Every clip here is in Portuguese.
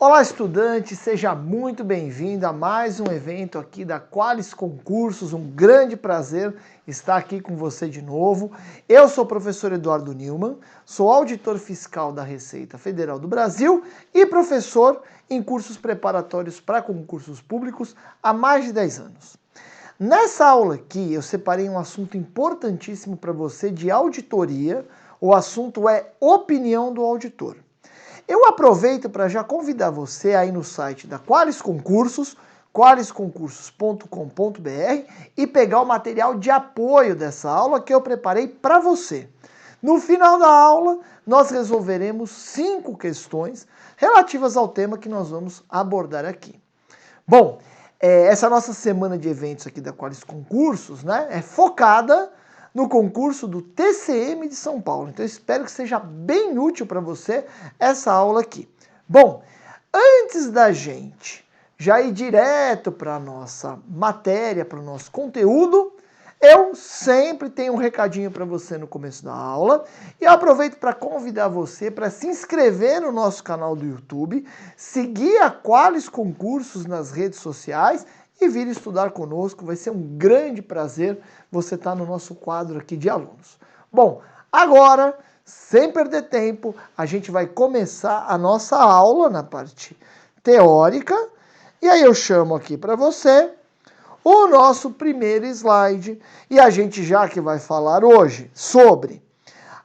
Olá, estudante, seja muito bem-vindo a mais um evento aqui da Qualis Concursos. Um grande prazer estar aqui com você de novo. Eu sou o professor Eduardo Nilman, sou auditor fiscal da Receita Federal do Brasil e professor em cursos preparatórios para concursos públicos há mais de 10 anos. Nessa aula aqui, eu separei um assunto importantíssimo para você de auditoria. O assunto é opinião do auditor. Eu aproveito para já convidar você aí no site da Qualis Concursos, qualisconcursos.com.br, e pegar o material de apoio dessa aula que eu preparei para você. No final da aula, nós resolveremos 5 questões relativas ao tema que nós vamos abordar aqui. Bom, essa nossa semana de eventos aqui da Qualis Concursos, né, é focada no concurso do TCM de São Paulo. Então eu espero que seja bem útil para você essa aula aqui. Bom, antes da gente já ir direto para a nossa matéria, para o nosso conteúdo, eu sempre tenho um recadinho para você no começo da aula e eu aproveito para convidar você para se inscrever no nosso canal do YouTube, seguir a Qualis Concursos nas redes sociais e vir estudar conosco. Vai ser um grande prazer você estar no nosso quadro aqui de alunos. Bom, agora, sem perder tempo, a gente vai começar a nossa aula na parte teórica. E aí eu chamo aqui para você o nosso primeiro slide. E a gente já que vai falar hoje sobre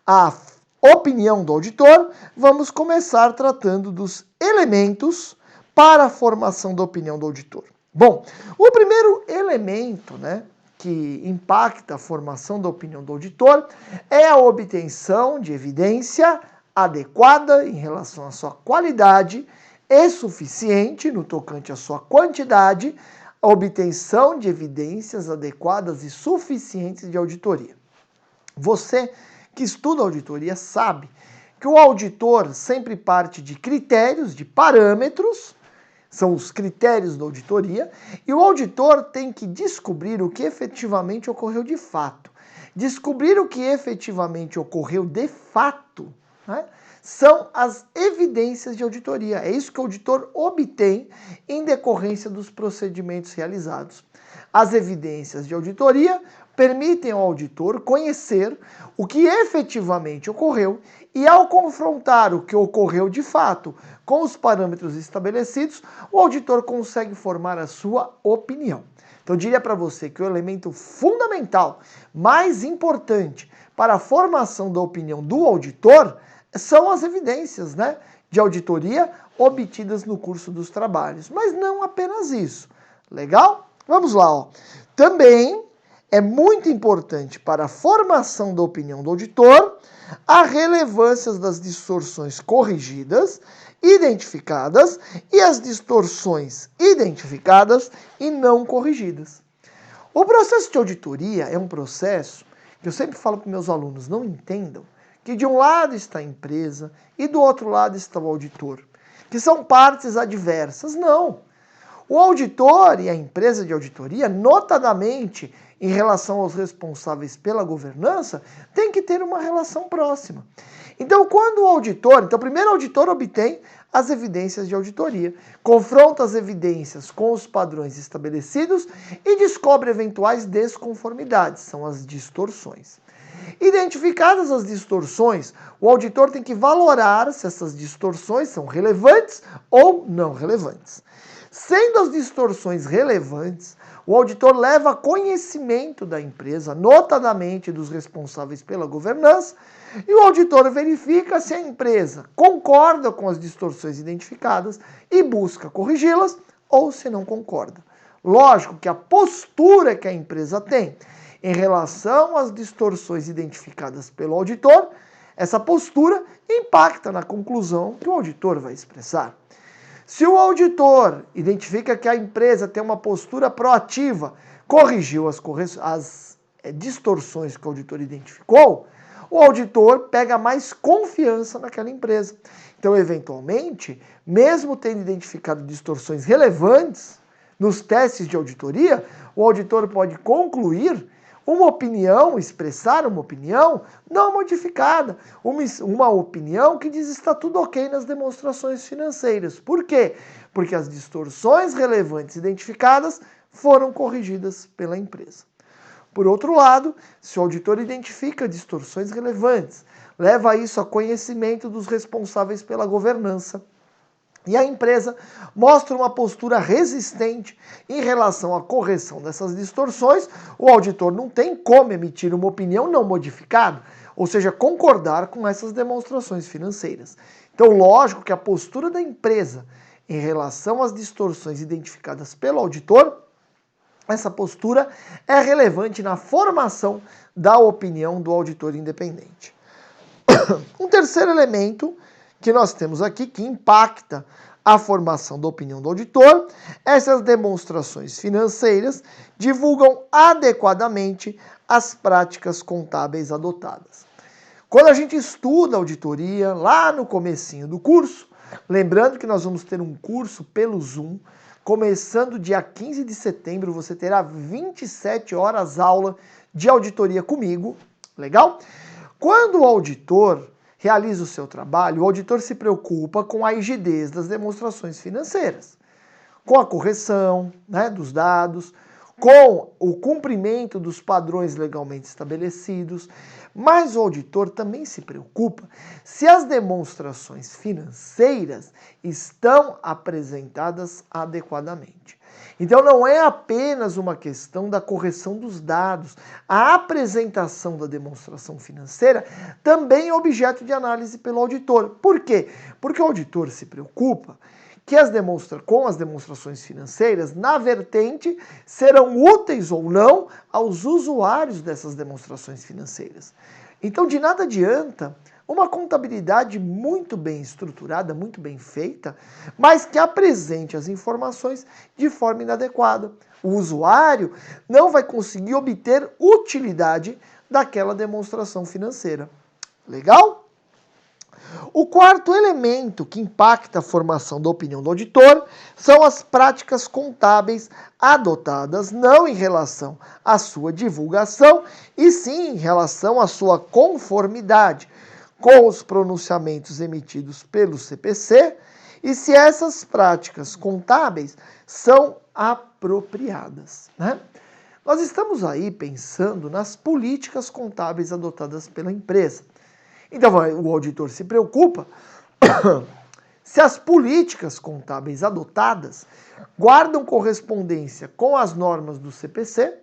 a opinião do auditor, vamos começar tratando dos elementos para a formação da opinião do auditor. Bom, o primeiro elemento, né, que impacta a formação da opinião do auditor é a obtenção de evidência adequada em relação à sua qualidade e suficiente no tocante à sua quantidade, a obtenção de evidências adequadas e suficientes de auditoria. Você que estuda auditoria sabe que o auditor sempre parte de critérios, de parâmetros, são os critérios da auditoria, e o auditor tem que descobrir o que efetivamente ocorreu de fato. Descobrir o que efetivamente ocorreu de fato, né, são as evidências de auditoria. É isso que o auditor obtém em decorrência dos procedimentos realizados. As evidências de auditoria permitem ao auditor conhecer o que efetivamente ocorreu e, ao confrontar o que ocorreu de fato com os parâmetros estabelecidos, o auditor consegue formar a sua opinião. Então eu diria para você que o elemento fundamental, mais importante para a formação da opinião do auditor são as evidências, né, de auditoria obtidas no curso dos trabalhos. Mas não apenas isso. Legal? Vamos lá, ó. Também é muito importante para a formação da opinião do auditor a relevância das distorções corrigidas, identificadas, e as distorções identificadas e não corrigidas. O processo de auditoria é um processo que eu sempre falo para meus alunos: não entendam que de um lado está a empresa e do outro lado está o auditor, que são partes adversas. Não. O auditor e a empresa de auditoria, notadamente em relação aos responsáveis pela governança, tem que ter uma relação próxima. Então, quando o auditor... Então, primeiro o auditor obtém as evidências de auditoria, confronta as evidências com os padrões estabelecidos e descobre eventuais desconformidades, são as distorções. Identificadas as distorções, o auditor tem que valorar se essas distorções são relevantes ou não relevantes. Sendo as distorções relevantes, o auditor leva a conhecimento da empresa, notadamente dos responsáveis pela governança, e o auditor verifica se a empresa concorda com as distorções identificadas e busca corrigi-las, ou se não concorda. Lógico que a postura que a empresa tem em relação às distorções identificadas pelo auditor, essa postura impacta na conclusão que o auditor vai expressar. Se o auditor identifica que a empresa tem uma postura proativa, corrigiu as distorções que o auditor identificou, o auditor pega mais confiança naquela empresa. Então, eventualmente, mesmo tendo identificado distorções relevantes nos testes de auditoria, o auditor pode concluir uma opinião, expressar uma opinião não modificada, uma opinião que diz está tudo ok nas demonstrações financeiras. Por quê? Porque as distorções relevantes identificadas foram corrigidas pela empresa. Por outro lado, se o auditor identifica distorções relevantes, leva isso a conhecimento dos responsáveis pela governança, e a empresa mostra uma postura resistente em relação à correção dessas distorções, o auditor não tem como emitir uma opinião não modificada, ou seja, concordar com essas demonstrações financeiras. Então, lógico que a postura da empresa em relação às distorções identificadas pelo auditor, essa postura é relevante na formação da opinião do auditor independente. Um terceiro elemento que nós temos aqui, que impacta a formação da opinião do auditor, essas demonstrações financeiras divulgam adequadamente as práticas contábeis adotadas. Quando a gente estuda auditoria, lá no comecinho do curso, lembrando que nós vamos ter um curso pelo Zoom, começando dia 15 de setembro, você terá 27 horas aula de auditoria comigo, legal? Quando o auditor realiza o seu trabalho, o auditor se preocupa com a rigidez das demonstrações financeiras, com a correção, dos dados, com o cumprimento dos padrões legalmente estabelecidos, mas o auditor também se preocupa se as demonstrações financeiras estão apresentadas adequadamente. Então não é apenas uma questão da correção dos dados. A apresentação da demonstração financeira também é objeto de análise pelo auditor. Por quê? Porque o auditor se preocupa que com as demonstrações financeiras, na vertente, serão úteis ou não aos usuários dessas demonstrações financeiras. Então, de nada adianta uma contabilidade muito bem estruturada, muito bem feita, mas que apresente as informações de forma inadequada. O usuário não vai conseguir obter utilidade daquela demonstração financeira. Legal? O quarto elemento que impacta a formação da opinião do auditor são as práticas contábeis adotadas não em relação à sua divulgação, e sim em relação à sua conformidade com os pronunciamentos emitidos pelo CPC e se essas práticas contábeis são apropriadas. Nós estamos aí pensando nas políticas contábeis adotadas pela empresa. Então, o auditor se preocupa se as políticas contábeis adotadas guardam correspondência com as normas do CPC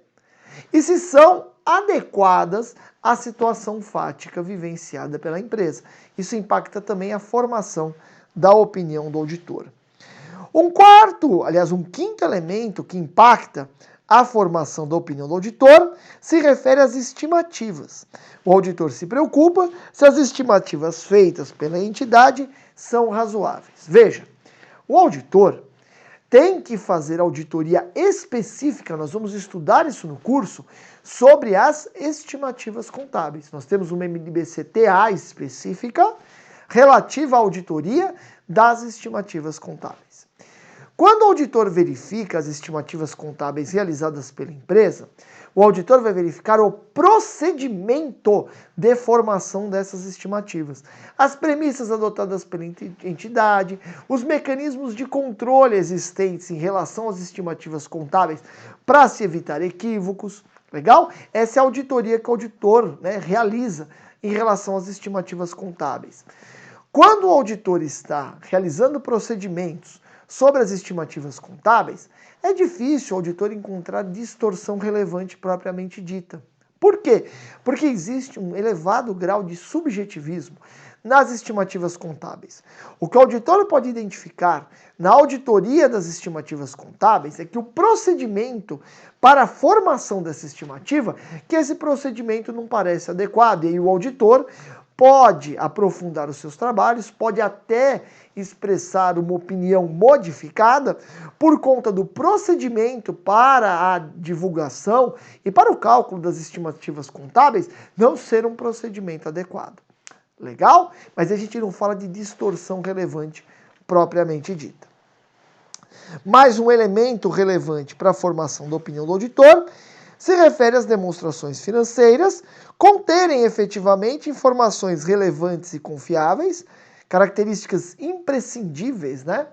e se são adequadas à situação fática vivenciada pela empresa. Isso impacta também a formação da opinião do auditor. Um quinto elemento que impacta a formação da opinião do auditor se refere às estimativas. O auditor se preocupa se as estimativas feitas pela entidade são razoáveis. Veja, o auditor tem que fazer auditoria específica, nós vamos estudar isso no curso, sobre as estimativas contábeis. Nós temos uma MDBC-TA específica relativa à auditoria das estimativas contábeis. Quando o auditor verifica as estimativas contábeis realizadas pela empresa, o auditor vai verificar o procedimento de formação dessas estimativas, as premissas adotadas pela entidade, os mecanismos de controle existentes em relação às estimativas contábeis para se evitar equívocos. Legal? Essa é a auditoria que o auditor realiza em relação às estimativas contábeis. Quando o auditor está realizando procedimentos sobre as estimativas contábeis, é difícil o auditor encontrar distorção relevante propriamente dita. Por quê? Porque existe um elevado grau de subjetivismo nas estimativas contábeis. O que o auditor pode identificar na auditoria das estimativas contábeis é que o procedimento para a formação dessa estimativa, que esse procedimento não parece adequado, e aí o auditor pode aprofundar os seus trabalhos, pode até expressar uma opinião modificada por conta do procedimento para a divulgação e para o cálculo das estimativas contábeis não ser um procedimento adequado. Legal? Mas a gente não fala de distorção relevante propriamente dita. Mais um elemento relevante para a formação da opinião do auditor se refere às demonstrações financeiras conterem efetivamente informações relevantes e confiáveis, características imprescindíveis, né,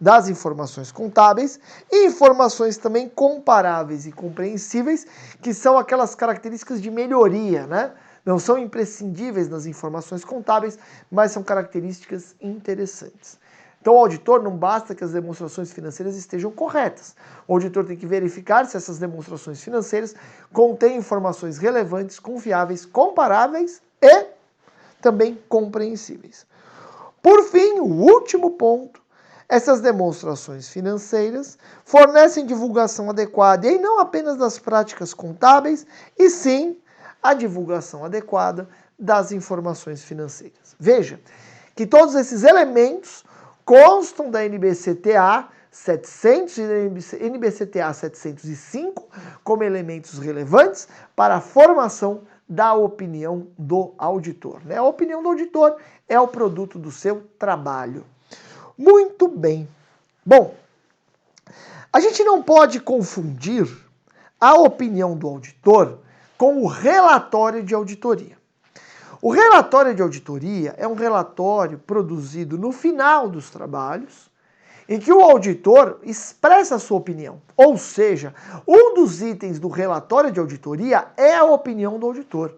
das informações contábeis, e informações também comparáveis e compreensíveis, que são aquelas características de melhoria, né? Não são imprescindíveis nas informações contábeis, mas são características interessantes. Então, o auditor não basta que as demonstrações financeiras estejam corretas. O auditor tem que verificar se essas demonstrações financeiras contêm informações relevantes, confiáveis, comparáveis e também compreensíveis. Por fim, o último ponto, essas demonstrações financeiras fornecem divulgação adequada, e não apenas das práticas contábeis, e sim a divulgação adequada das informações financeiras. Veja que todos esses elementos constam da NBCTA 700 e da NBCTA 705 como elementos relevantes para a formação da opinião do auditor, né? A opinião do auditor é o produto do seu trabalho. Muito bem. Bom, a gente não pode confundir a opinião do auditor com o relatório de auditoria. O relatório de auditoria é um relatório produzido no final dos trabalhos, em que o auditor expressa a sua opinião. Ou seja, um dos itens do relatório de auditoria é a opinião do auditor.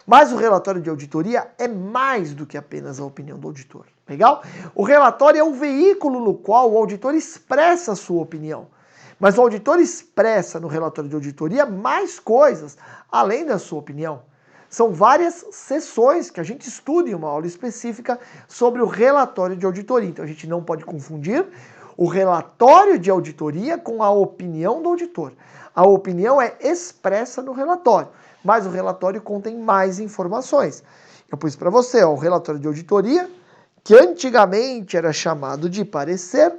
Mas o relatório de auditoria é mais do que apenas a opinião do auditor. Legal? O relatório é um veículo no qual o auditor expressa a sua opinião. Mas o auditor expressa no relatório de auditoria mais coisas, além da sua opinião. São várias sessões que a gente estuda em uma aula específica sobre o relatório de auditoria. Então a gente não pode confundir o relatório de auditoria com a opinião do auditor. A opinião é expressa no relatório, mas o relatório contém mais informações. Eu pus para você, ó, o relatório de auditoria, que antigamente era chamado de parecer,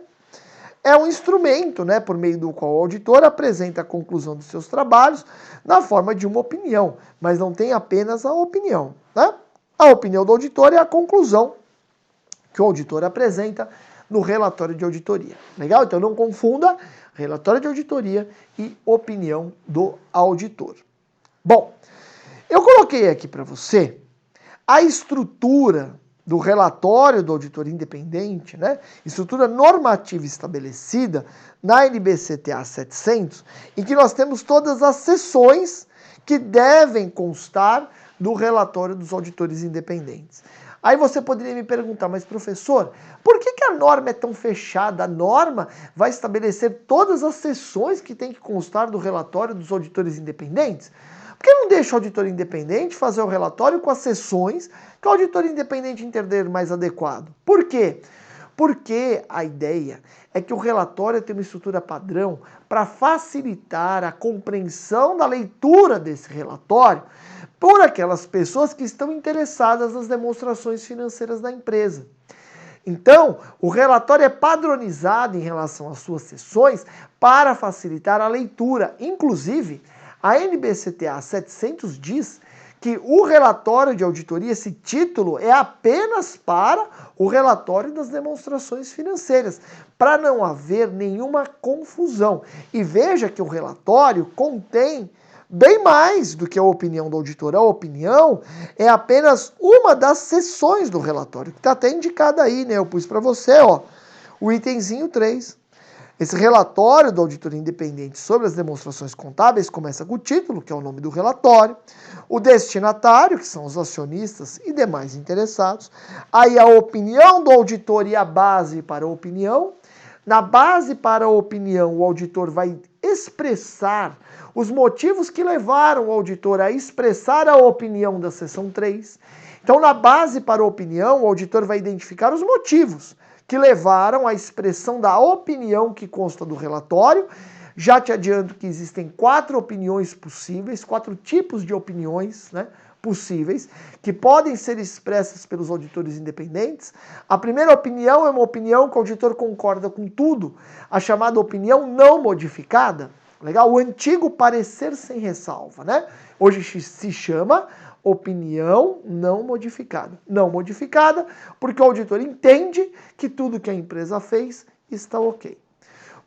é um instrumento, né, por meio do qual o auditor apresenta a conclusão dos seus trabalhos na forma de uma opinião, mas não tem apenas a opinião, né? A opinião do auditor é a conclusão que o auditor apresenta no relatório de auditoria. Legal? Então não confunda relatório de auditoria e opinião do auditor. Bom, eu coloquei aqui para você a estrutura do relatório do auditor independente, né? Estrutura normativa estabelecida na NBCTA 700, em que nós temos todas as seções que devem constar do relatório dos auditores independentes. Aí você poderia me perguntar, mas professor, por que a norma é tão fechada? A norma vai estabelecer todas as seções que tem que constar do relatório dos auditores independentes? Por que não deixa o auditor independente fazer o relatório com as seções que o auditor independente entender mais adequado? Por quê? Porque a ideia é que o relatório tem uma estrutura padrão para facilitar a compreensão da leitura desse relatório por aquelas pessoas que estão interessadas nas demonstrações financeiras da empresa. Então, o relatório é padronizado em relação às suas seções para facilitar a leitura. Inclusive, a NBCTA 700 diz que o relatório de auditoria, esse título, é apenas para o relatório das demonstrações financeiras, para não haver nenhuma confusão. E veja que o relatório contém bem mais do que a opinião do auditor. A opinião é apenas uma das seções do relatório, que está até indicada aí, né? Eu pus para você, ó, o itemzinho 3. Esse relatório do auditor independente sobre as demonstrações contábeis começa com o título, que é o nome do relatório, o destinatário, que são os acionistas e demais interessados, aí a opinião do auditor e a base para a opinião. Na base para a opinião, o auditor vai expressar os motivos que levaram o auditor a expressar a opinião da seção 3. Então, na base para a opinião, o auditor vai identificar os motivos que levaram à expressão da opinião que consta do relatório. Já te adianto que existem 4 opiniões possíveis, 4 tipos de opiniões, né, possíveis, que podem ser expressas pelos auditores independentes. A primeira opinião é uma opinião que o auditor concorda com tudo, a chamada opinião não modificada. Legal? O antigo parecer sem ressalva, né? Hoje se chama opinião não modificada. Não modificada porque o auditor entende que tudo que a empresa fez está ok.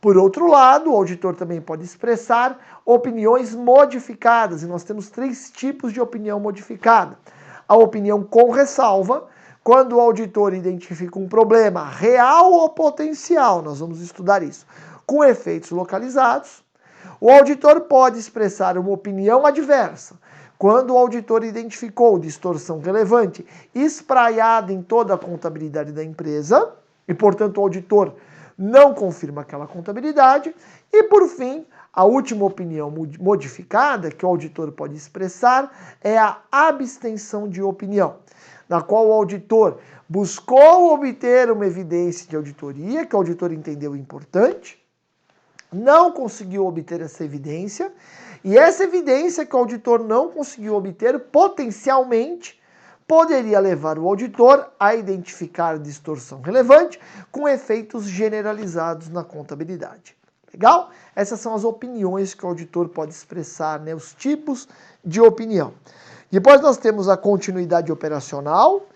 Por outro lado, o auditor também pode expressar opiniões modificadas, e nós temos 3 tipos de opinião modificada. A opinião com ressalva, quando o auditor identifica um problema real ou potencial, nós vamos estudar isso, com efeitos localizados. O auditor pode expressar uma opinião adversa, quando o auditor identificou distorção relevante espraiada em toda a contabilidade da empresa, e portanto o auditor não confirma aquela contabilidade. E por fim, a última opinião modificada que o auditor pode expressar é a abstenção de opinião, na qual o auditor buscou obter uma evidência de auditoria que o auditor entendeu importante, não conseguiu obter essa evidência, e essa evidência que o auditor não conseguiu obter, potencialmente, poderia levar o auditor a identificar distorção relevante com efeitos generalizados na contabilidade. Legal? Essas são as opiniões que o auditor pode expressar, né? Os tipos de opinião. Depois nós temos a continuidade operacional,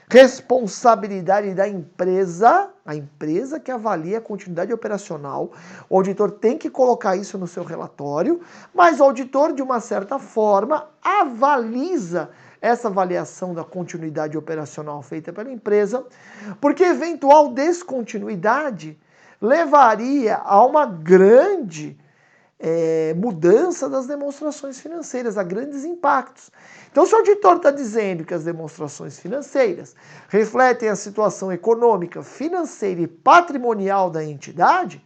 responsabilidade da empresa, a empresa que avalia a continuidade operacional. O auditor tem que colocar isso no seu relatório, mas o auditor, de uma certa forma, avaliza essa avaliação da continuidade operacional feita pela empresa, porque eventual descontinuidade levaria a uma grande mudança das demonstrações financeiras, a grandes impactos. Então, se o auditor está dizendo que as demonstrações financeiras refletem a situação econômica, financeira e patrimonial da entidade,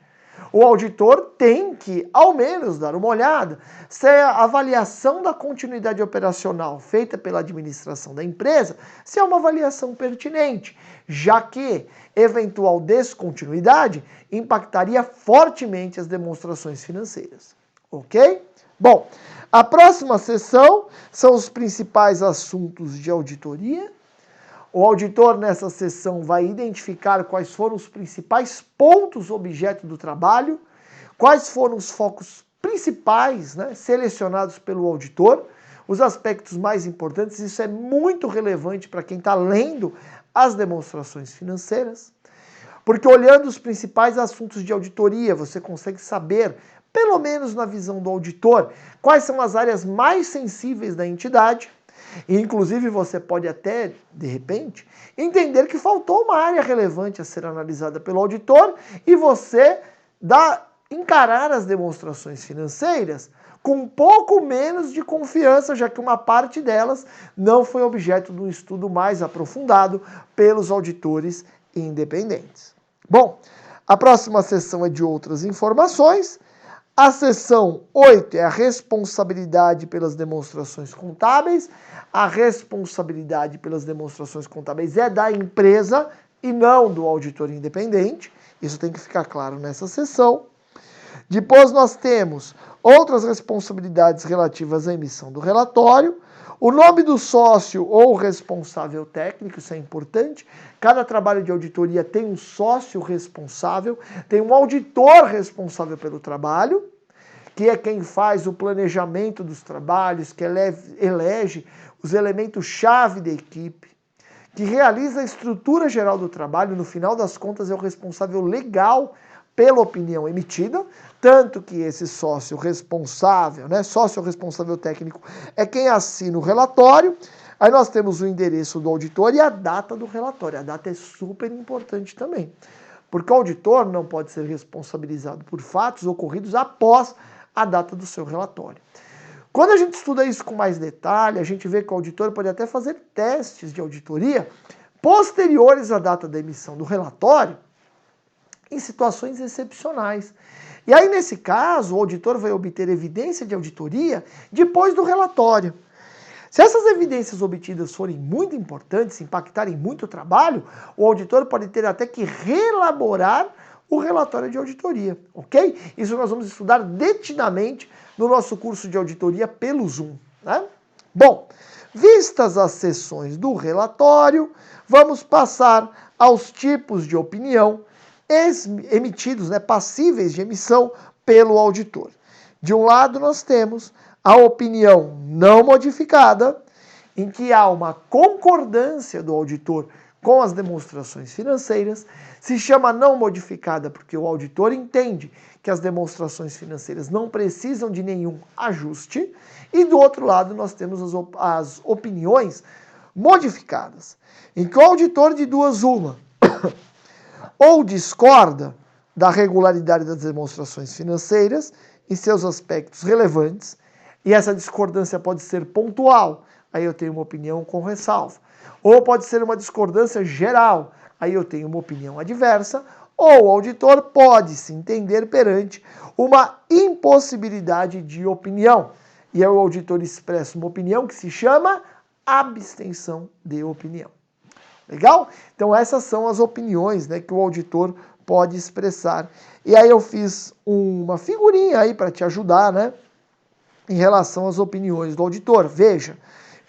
o auditor tem que, ao menos, dar uma olhada se a avaliação da continuidade operacional feita pela administração da empresa, se é uma avaliação pertinente, já que eventual descontinuidade impactaria fortemente as demonstrações financeiras. Ok? Bom, a próxima seção são os principais assuntos de auditoria. O auditor, nessa seção, vai identificar quais foram os principais pontos objeto do trabalho, quais foram os focos principais, né, selecionados pelo auditor, os aspectos mais importantes. Isso é muito relevante para quem está lendo as demonstrações financeiras, porque olhando os principais assuntos de auditoria, você consegue saber, pelo menos na visão do auditor, quais são as áreas mais sensíveis da entidade. E, inclusive, você pode até, de repente, entender que faltou uma área relevante a ser analisada pelo auditor e você encarar as demonstrações financeiras com um pouco menos de confiança, já que uma parte delas não foi objeto de um estudo mais aprofundado pelos auditores independentes. Bom, a próxima seção é de outras informações. A seção 8 é a responsabilidade pelas demonstrações contábeis. A responsabilidade pelas demonstrações contábeis é da empresa e não do auditor independente. Isso tem que ficar claro nessa seção. Depois nós temos outras responsabilidades relativas à emissão do relatório. O nome do sócio ou responsável técnico, isso é importante. Cada trabalho de auditoria tem um sócio responsável, tem um auditor responsável pelo trabalho, que é quem faz o planejamento dos trabalhos, que elege os elementos-chave da equipe, que realiza a estrutura geral do trabalho, no final das contas é o responsável legal pela opinião emitida, tanto que esse sócio responsável, né, sócio responsável técnico, é quem assina o relatório. Aí nós temos o endereço do auditor e a data do relatório. A data é super importante também, porque o auditor não pode ser responsabilizado por fatos ocorridos após a data do seu relatório. Quando a gente estuda isso com mais detalhe, a gente vê que o auditor pode até fazer testes de auditoria posteriores à data da emissão do relatório, em situações excepcionais. E aí, nesse caso, o auditor vai obter evidência de auditoria depois do relatório. Se essas evidências obtidas forem muito importantes, impactarem muito o trabalho, o auditor pode ter até que reelaborar o relatório de auditoria, ok? Isso nós vamos estudar detidamente no nosso curso de auditoria pelo Zoom, né? Bom, vistas as seções do relatório, vamos passar aos tipos de opinião emitidos, né, passíveis de emissão pelo auditor. De um lado, nós temos a opinião não modificada, em que há uma concordância do auditor com as demonstrações financeiras. Se chama não modificada porque o auditor entende que as demonstrações financeiras não precisam de nenhum ajuste, e do outro lado nós temos as opiniões modificadas, em que o auditor de duas uma ou discorda da regularidade das demonstrações financeiras e seus aspectos relevantes, e essa discordância pode ser pontual, aí eu tenho uma opinião com ressalva, ou pode ser uma discordância geral, aí eu tenho uma opinião adversa, ou o auditor pode se entender perante uma impossibilidade de opinião, e aí o auditor expressa uma opinião que se chama abstenção de opinião. Legal? Então essas são as opiniões, né, que o auditor pode expressar. E aí eu fiz uma figurinha aí para te ajudar, né, em relação às opiniões do auditor. Veja,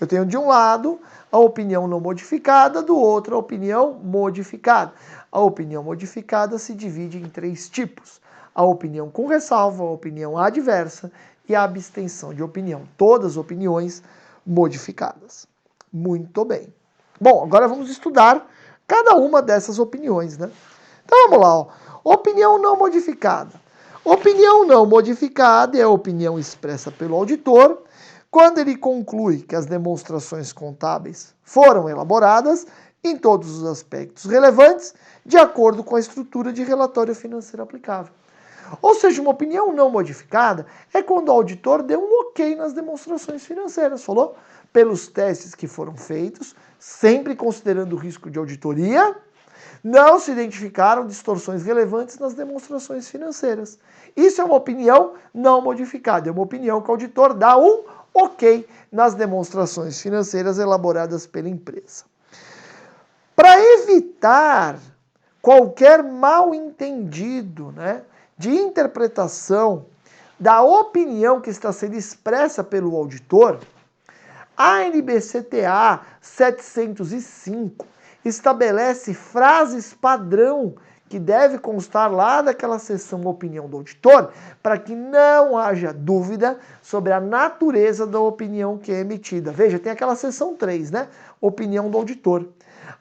eu tenho de um lado a opinião não modificada, do outro a opinião modificada. A opinião modificada se divide em três tipos: a opinião com ressalva, a opinião adversa e a abstenção de opinião. Todas opiniões modificadas. Muito bem. Bom, agora vamos estudar cada uma dessas opiniões, né? Então vamos lá, ó. Opinião não modificada. Opinião não modificada é a opinião expressa pelo auditor quando ele conclui que as demonstrações contábeis foram elaboradas em todos os aspectos relevantes de acordo com a estrutura de relatório financeiro aplicável. Ou seja, uma opinião não modificada é quando o auditor deu um ok nas demonstrações financeiras, falou? Pelos testes que foram feitos, sempre considerando o risco de auditoria, não se identificaram distorções relevantes nas demonstrações financeiras. Isso é uma opinião não modificada, é uma opinião que o auditor dá um ok nas demonstrações financeiras elaboradas pela empresa. Para evitar qualquer mal-entendido, né, de interpretação da opinião que está sendo expressa pelo auditor, a NBCTA 705 estabelece frases padrão que deve constar lá daquela seção opinião do auditor, para que não haja dúvida sobre a natureza da opinião que é emitida. Veja, tem aquela seção 3, né? Opinião do auditor.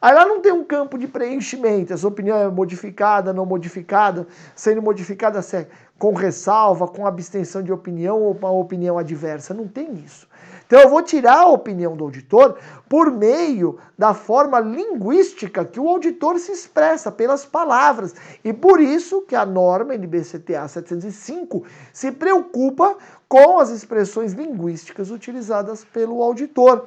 Aí lá não tem um campo de preenchimento, essa opinião é modificada, não modificada, sendo modificada se é com ressalva, com abstenção de opinião ou uma opinião adversa. Não tem isso. Então eu vou tirar a opinião do auditor por meio da forma linguística que o auditor se expressa, pelas palavras. E por isso que a norma NBCTA 705 se preocupa com as expressões linguísticas utilizadas pelo auditor.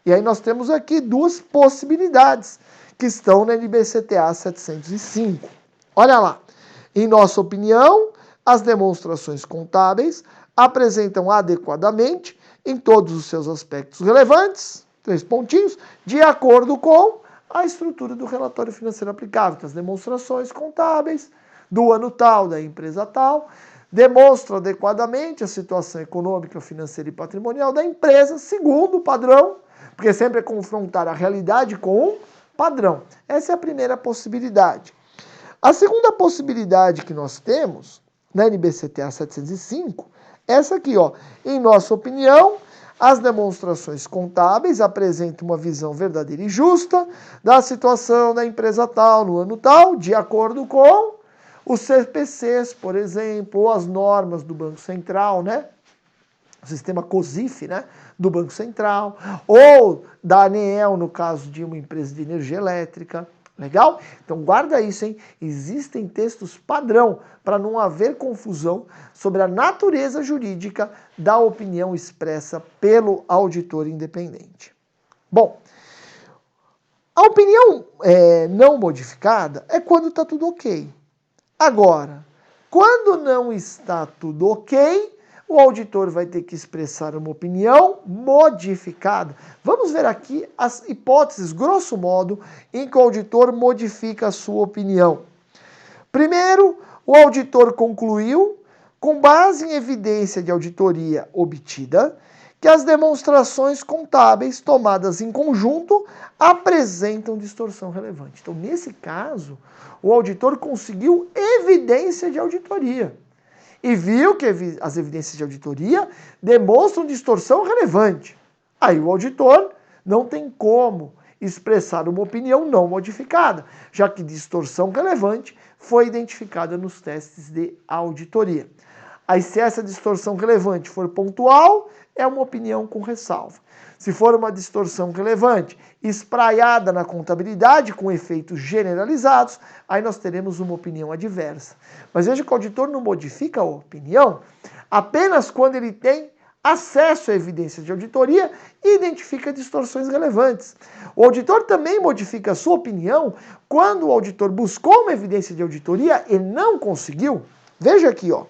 E aí nós temos aqui duas possibilidades que estão na NBCTA 705. Olha lá. Em nossa opinião, as demonstrações contábeis apresentam adequadamente, em todos os seus aspectos relevantes, 3 pontinhos, de acordo com a estrutura do relatório financeiro aplicável, que as demonstrações contábeis do ano tal, da empresa tal, demonstram adequadamente a situação econômica, financeira e patrimonial da empresa, segundo o padrão, porque sempre é confrontar a realidade com um padrão. Essa é a primeira possibilidade. A segunda possibilidade que nós temos, na NBCTA 705, essa aqui, ó. Em nossa opinião, as demonstrações contábeis apresentam uma visão verdadeira e justa da situação da empresa tal, no ano tal, de acordo com os CPCs, por exemplo, ou as normas do Banco Central, né? O sistema COSIF, né? Do Banco Central, ou da ANEEL, no caso de uma empresa de energia elétrica. Legal? Então guarda isso, hein? Existem textos padrão para não haver confusão sobre a natureza jurídica da opinião expressa pelo auditor independente. Bom, a opinião não modificada é quando está tudo ok. Agora, quando não está tudo ok, o auditor vai ter que expressar uma opinião modificada. Vamos ver aqui as hipóteses, grosso modo, em que o auditor modifica a sua opinião. Primeiro, o auditor concluiu, com base em evidência de auditoria obtida, que as demonstrações contábeis tomadas em conjunto apresentam distorção relevante. Então, nesse caso, o auditor conseguiu evidência de auditoria. E viu que as evidências de auditoria demonstram distorção relevante. Aí o auditor não tem como expressar uma opinião não modificada, já que distorção relevante foi identificada nos testes de auditoria. Aí, se essa distorção relevante for pontual, é uma opinião com ressalva. Se for uma distorção relevante espraiada na contabilidade, com efeitos generalizados, aí nós teremos uma opinião adversa. Mas veja que o auditor não modifica a opinião apenas quando ele tem acesso à evidência de auditoria e identifica distorções relevantes. O auditor também modifica a sua opinião quando o auditor buscou uma evidência de auditoria e não conseguiu. Veja aqui, ó.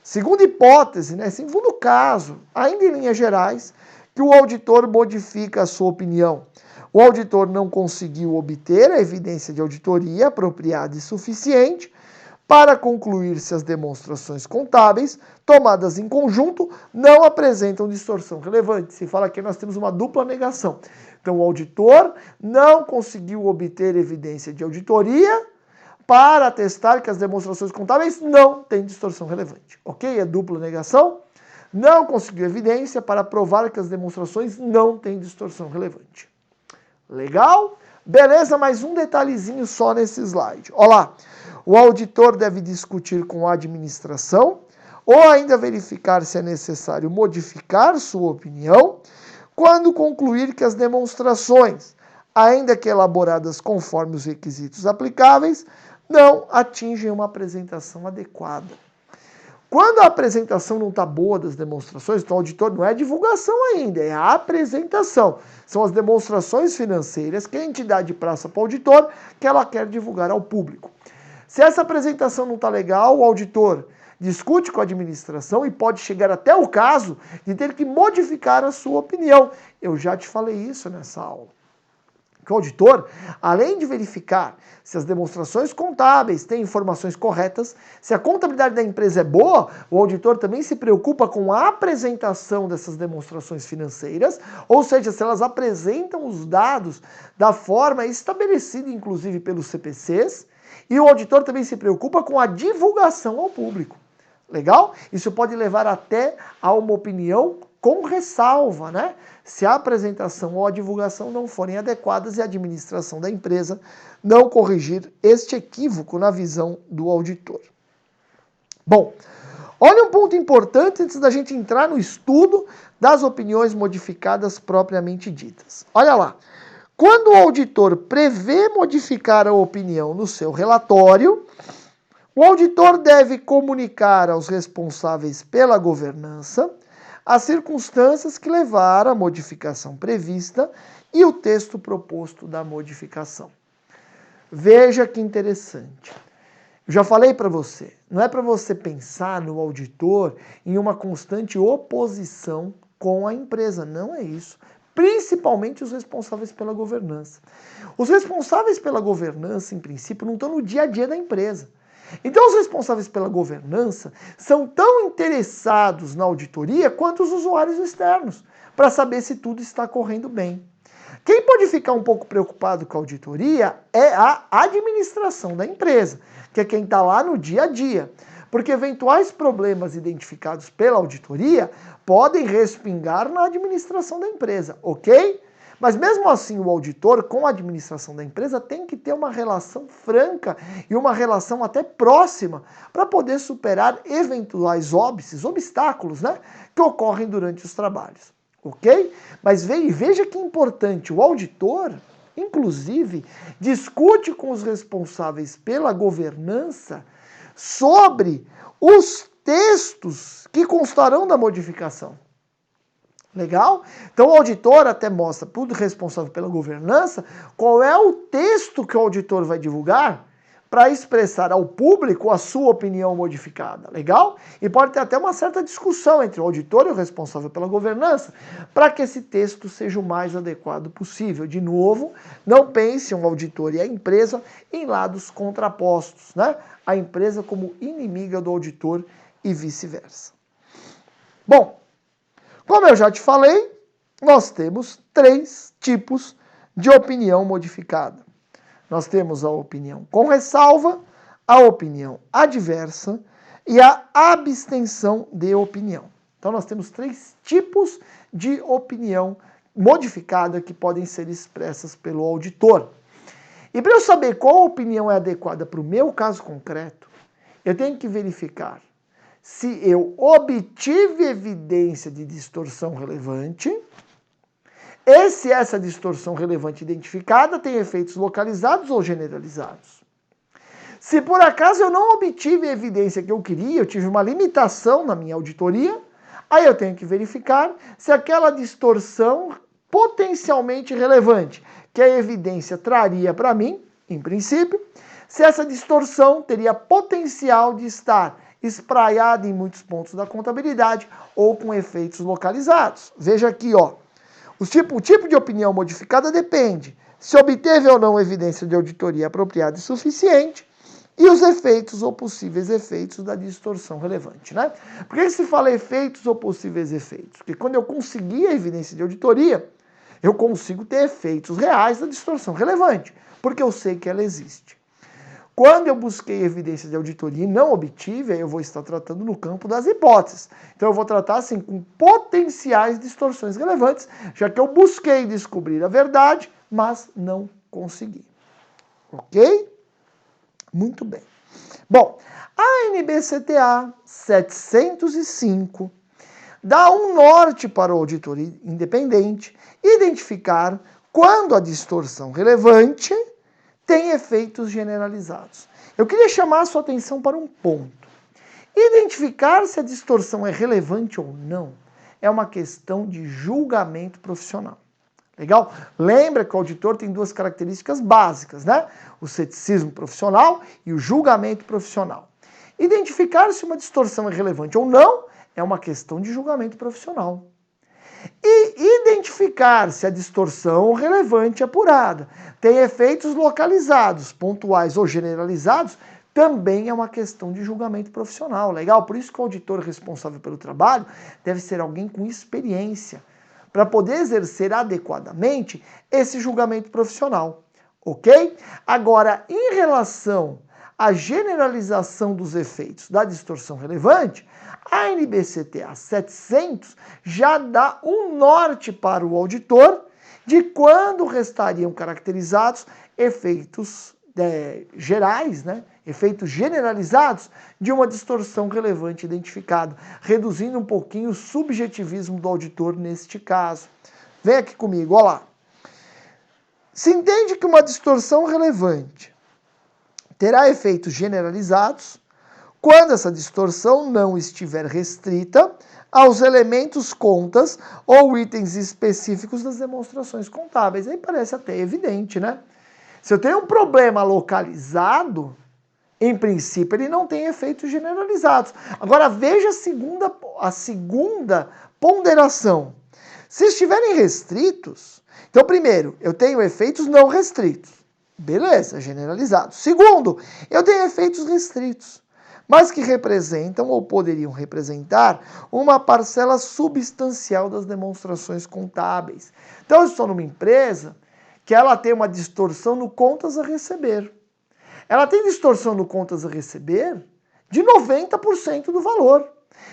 Segunda hipótese, segundo caso, ainda em linhas gerais, que o auditor modifica a sua opinião. O auditor não conseguiu obter a evidência de auditoria apropriada e suficiente para concluir se as demonstrações contábeis, tomadas em conjunto, não apresentam distorção relevante. Se fala que nós temos uma dupla negação. Então, o auditor não conseguiu obter evidência de auditoria para atestar que as demonstrações contábeis não têm distorção relevante. Ok? É dupla negação. Não conseguiu evidência para provar que as demonstrações não têm distorção relevante. Legal? Beleza, mais um detalhezinho só nesse slide. Olha lá. O auditor deve discutir com a administração ou ainda verificar se é necessário modificar sua opinião quando concluir que as demonstrações, ainda que elaboradas conforme os requisitos aplicáveis, não atingem uma apresentação adequada. Quando a apresentação não está boa das demonstrações, então o auditor não é divulgação ainda, é a apresentação. São as demonstrações financeiras que a entidade passa para o auditor que ela quer divulgar ao público. Se essa apresentação não está legal, o auditor discute com a administração e pode chegar até o caso de ter que modificar a sua opinião. Eu já te falei isso nessa aula. Que o auditor, além de verificar se as demonstrações contábeis têm informações corretas, se a contabilidade da empresa é boa, o auditor também se preocupa com a apresentação dessas demonstrações financeiras, ou seja, se elas apresentam os dados da forma estabelecida, inclusive pelos CPCs, e o auditor também se preocupa com a divulgação ao público. Legal? Isso pode levar até a uma opinião com ressalva, né? Se a apresentação ou a divulgação não forem adequadas e a administração da empresa não corrigir este equívoco na visão do auditor. Bom, olha um ponto importante antes da gente entrar no estudo das opiniões modificadas propriamente ditas. Olha lá. Quando o auditor prevê modificar a opinião no seu relatório, o auditor deve comunicar aos responsáveis pela governança as circunstâncias que levaram à modificação prevista e o texto proposto da modificação. Veja que interessante. Eu já falei para você, não é para você pensar no auditor em uma constante oposição com a empresa, não é isso. Principalmente os responsáveis pela governança. Os responsáveis pela governança, em princípio, não estão no dia a dia da empresa. Então, os responsáveis pela governança são tão interessados na auditoria quanto os usuários externos, para saber se tudo está correndo bem. Quem pode ficar um pouco preocupado com a auditoria é a administração da empresa, que é quem está lá no dia a dia. Porque eventuais problemas identificados pela auditoria podem respingar na administração da empresa, ok? Mas mesmo assim, o auditor com a administração da empresa tem que ter uma relação franca e uma relação até próxima para poder superar eventuais óbices, obstáculos, que ocorrem durante os trabalhos, ok? Mas veja que importante, o auditor, inclusive, discute com os responsáveis pela governança sobre os textos que constarão da modificação. Legal? Então o auditor até mostra para o responsável pela governança qual é o texto que o auditor vai divulgar para expressar ao público a sua opinião modificada. Legal? E pode ter até uma certa discussão entre o auditor e o responsável pela governança para que esse texto seja o mais adequado possível. De novo, não pense o auditor e a empresa em lados contrapostos, A empresa como inimiga do auditor e vice-versa. Bom, como eu já te falei, nós temos 3 tipos de opinião modificada. Nós temos a opinião com ressalva, a opinião adversa e a abstenção de opinião. Então nós temos 3 tipos de opinião modificada que podem ser expressas pelo auditor. E para eu saber qual opinião é adequada para o meu caso concreto, eu tenho que verificar se eu obtive evidência de distorção relevante e se essa distorção relevante identificada tem efeitos localizados ou generalizados. Se por acaso eu não obtive a evidência que eu queria, eu tive uma limitação na minha auditoria, aí eu tenho que verificar se aquela distorção potencialmente relevante que a evidência traria para mim, em princípio, se essa distorção teria potencial de estar espraiada em muitos pontos da contabilidade ou com efeitos localizados. Veja aqui, ó. O tipo de opinião modificada depende se obteve ou não evidência de auditoria apropriada e suficiente e os efeitos ou possíveis efeitos da distorção relevante, né? Por que se fala efeitos ou possíveis efeitos? Porque quando eu conseguir a evidência de auditoria, eu consigo ter efeitos reais da distorção relevante, porque eu sei que ela existe. Quando eu busquei evidência de auditoria e não obtive, aí eu vou estar tratando no campo das hipóteses. Então eu vou tratar assim com potenciais distorções relevantes, já que eu busquei descobrir a verdade, mas não consegui. Ok? Muito bem. Bom, a NBCTA 705 dá um norte para o auditor independente identificar quando a distorção relevante tem efeitos generalizados. Eu queria chamar a sua atenção para um ponto. Identificar se a distorção é relevante ou não é uma questão de julgamento profissional. Legal? Lembra que o auditor tem duas características básicas, né? O ceticismo profissional e o julgamento profissional. Identificar se uma distorção é relevante ou não é uma questão de julgamento profissional. E identificar se a distorção relevante apurada tem efeitos localizados, pontuais ou generalizados, também é uma questão de julgamento profissional. Legal? Por isso que o auditor responsável pelo trabalho deve ser alguém com experiência, para poder exercer adequadamente esse julgamento profissional. Ok? Agora, em relação à generalização dos efeitos da distorção relevante, a NBCTA 700 já dá um norte para o auditor de quando restariam caracterizados efeitos gerais, né? Efeitos generalizados de uma distorção relevante identificada, reduzindo um pouquinho o subjetivismo do auditor neste caso. Vem aqui comigo, olha lá. Se entende que uma distorção relevante terá efeitos generalizados quando essa distorção não estiver restrita aos elementos contas ou itens específicos das demonstrações contábeis. Aí parece até evidente, né? Se eu tenho um problema localizado, em princípio ele não tem efeitos generalizados. Agora veja a segunda ponderação. Se estiverem restritos, então primeiro, eu tenho efeitos não restritos. Beleza, generalizados. Segundo, eu tenho efeitos restritos, mas que representam ou poderiam representar uma parcela substancial das demonstrações contábeis. Então eu estou numa empresa que ela tem uma distorção no contas a receber. Ela tem distorção no contas a receber de 90% do valor.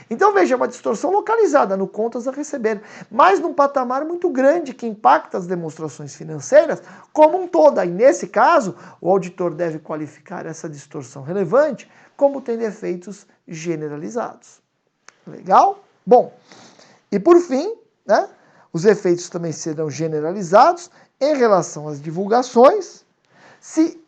Então veja, uma distorção localizada no contas a receber, mas num patamar muito grande que impacta as demonstrações financeiras como um todo. Aí nesse caso, o auditor deve qualificar essa distorção relevante como tendo efeitos generalizados. Legal? Bom, e por fim, né, os efeitos também serão generalizados em relação às divulgações, se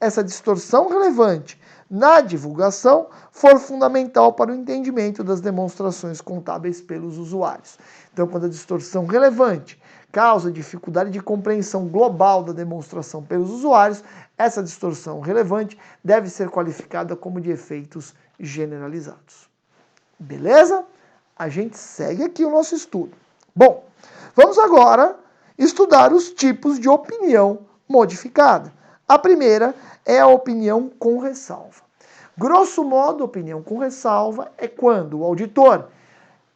essa distorção relevante na divulgação for fundamental para o entendimento das demonstrações contábeis pelos usuários. Então, quando a distorção relevante causa dificuldade de compreensão global da demonstração pelos usuários, essa distorção relevante deve ser qualificada como de efeitos generalizados. Beleza? A gente segue aqui o nosso estudo. Bom, vamos agora estudar os tipos de opinião modificada. A primeira é a opinião com ressalva. Grosso modo, opinião com ressalva é quando o auditor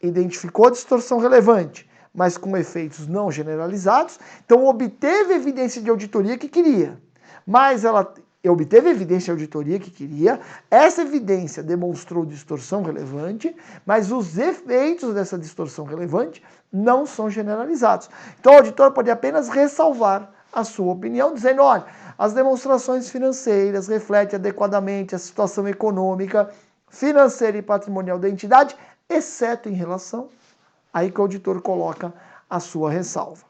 identificou a distorção relevante, mas com efeitos não generalizados, então obteve evidência de auditoria que queria, mas ela obteve a evidência de auditoria que queria, essa evidência demonstrou distorção relevante, mas os efeitos dessa distorção relevante não são generalizados. Então o auditor pode apenas ressalvar a sua opinião, dizendo, olha, as demonstrações financeiras refletem adequadamente a situação econômica, financeira e patrimonial da entidade, exceto em relação, aí que o auditor coloca a sua ressalva.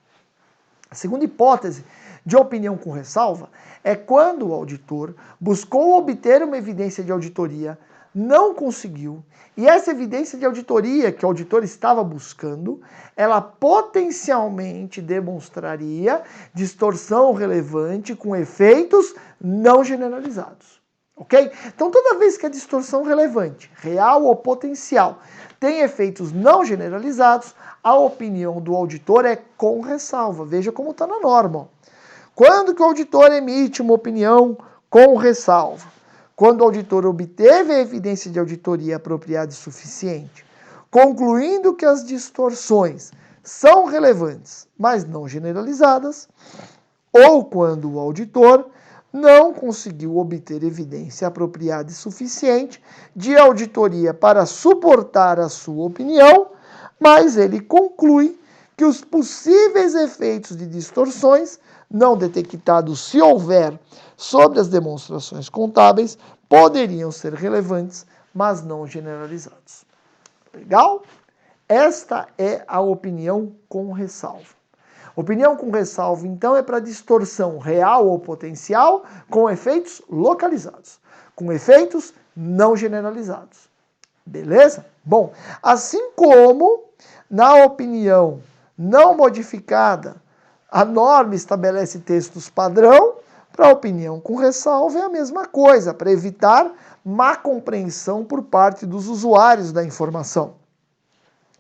A segunda hipótese de opinião com ressalva é quando o auditor buscou obter uma evidência de auditoria, não conseguiu, e essa evidência de auditoria que o auditor estava buscando, ela potencialmente demonstraria distorção relevante com efeitos não generalizados. Ok? Então toda vez que a distorção relevante, real ou potencial, tem efeitos não generalizados, a opinião do auditor é com ressalva. Veja como está na norma. Quando que o auditor emite uma opinião com ressalva? Quando o auditor obteve a evidência de auditoria apropriada e suficiente, concluindo que as distorções são relevantes, mas não generalizadas, ou quando o auditor não conseguiu obter evidência apropriada e suficiente de auditoria para suportar a sua opinião, mas ele conclui que os possíveis efeitos de distorções não detectados, se houver, sobre as demonstrações contábeis, poderiam ser relevantes, mas não generalizados. Legal? Esta é a opinião com ressalva. Opinião com ressalva, então, é para distorção real ou potencial com efeitos localizados, com efeitos não generalizados. Beleza? Bom, assim como na opinião não modificada, a norma estabelece textos padrão, para a opinião com ressalva é a mesma coisa, para evitar má compreensão por parte dos usuários da informação.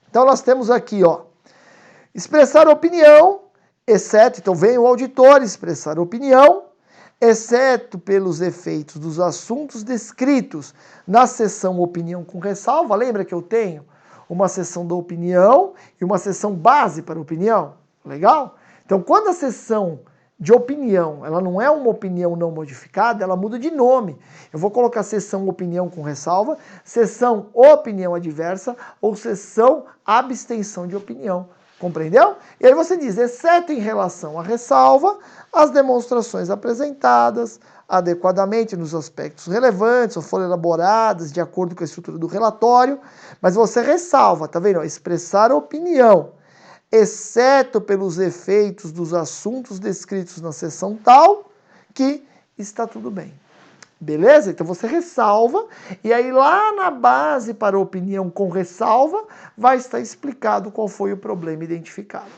Então nós temos aqui, ó, expressar opinião, exceto, então vem o auditor expressar opinião, exceto pelos efeitos dos assuntos descritos na seção opinião com ressalva. Lembra que eu tenho uma seção da opinião e uma seção base para opinião? Legal? Então, quando a seção de opinião, ela não é uma opinião não modificada, ela muda de nome. Eu vou colocar seção opinião com ressalva, seção opinião adversa ou seção abstenção de opinião. Compreendeu? E aí você diz, exceto em relação à ressalva, as demonstrações apresentadas adequadamente nos aspectos relevantes ou foram elaboradas de acordo com a estrutura do relatório, mas você ressalva, tá vendo? Expressar opinião, exceto pelos efeitos dos assuntos descritos na seção tal, que está tudo bem. Beleza? Então você ressalva, e aí lá na base para a opinião com ressalva, vai estar explicado qual foi o problema identificado.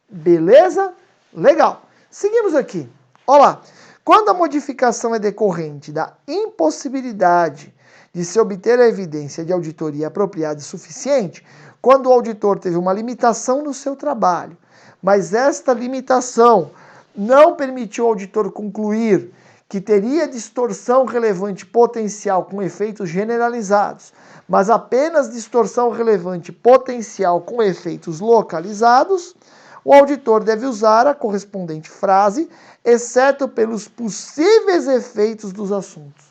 Beleza? Legal. Seguimos aqui. Olha lá. Quando a modificação é decorrente da impossibilidade de se obter a evidência de auditoria apropriada e suficiente, quando o auditor teve uma limitação no seu trabalho, mas esta limitação não permitiu ao auditor concluir que teria distorção relevante potencial com efeitos generalizados, mas apenas distorção relevante potencial com efeitos localizados, o auditor deve usar a correspondente frase, exceto pelos possíveis efeitos dos assuntos.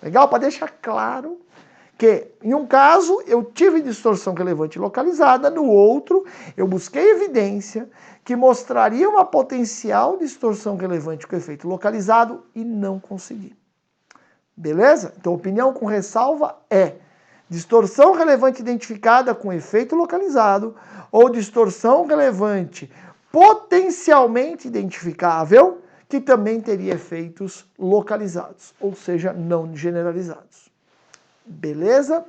Legal? Para deixar claro que, em um caso, eu tive distorção relevante localizada, no outro, eu busquei evidência que mostraria uma potencial distorção relevante com efeito localizado e não consegui. Beleza? Então, opinião com ressalva é distorção relevante identificada com efeito localizado ou distorção relevante potencialmente identificável que também teria efeitos localizados, ou seja, não generalizados. Beleza?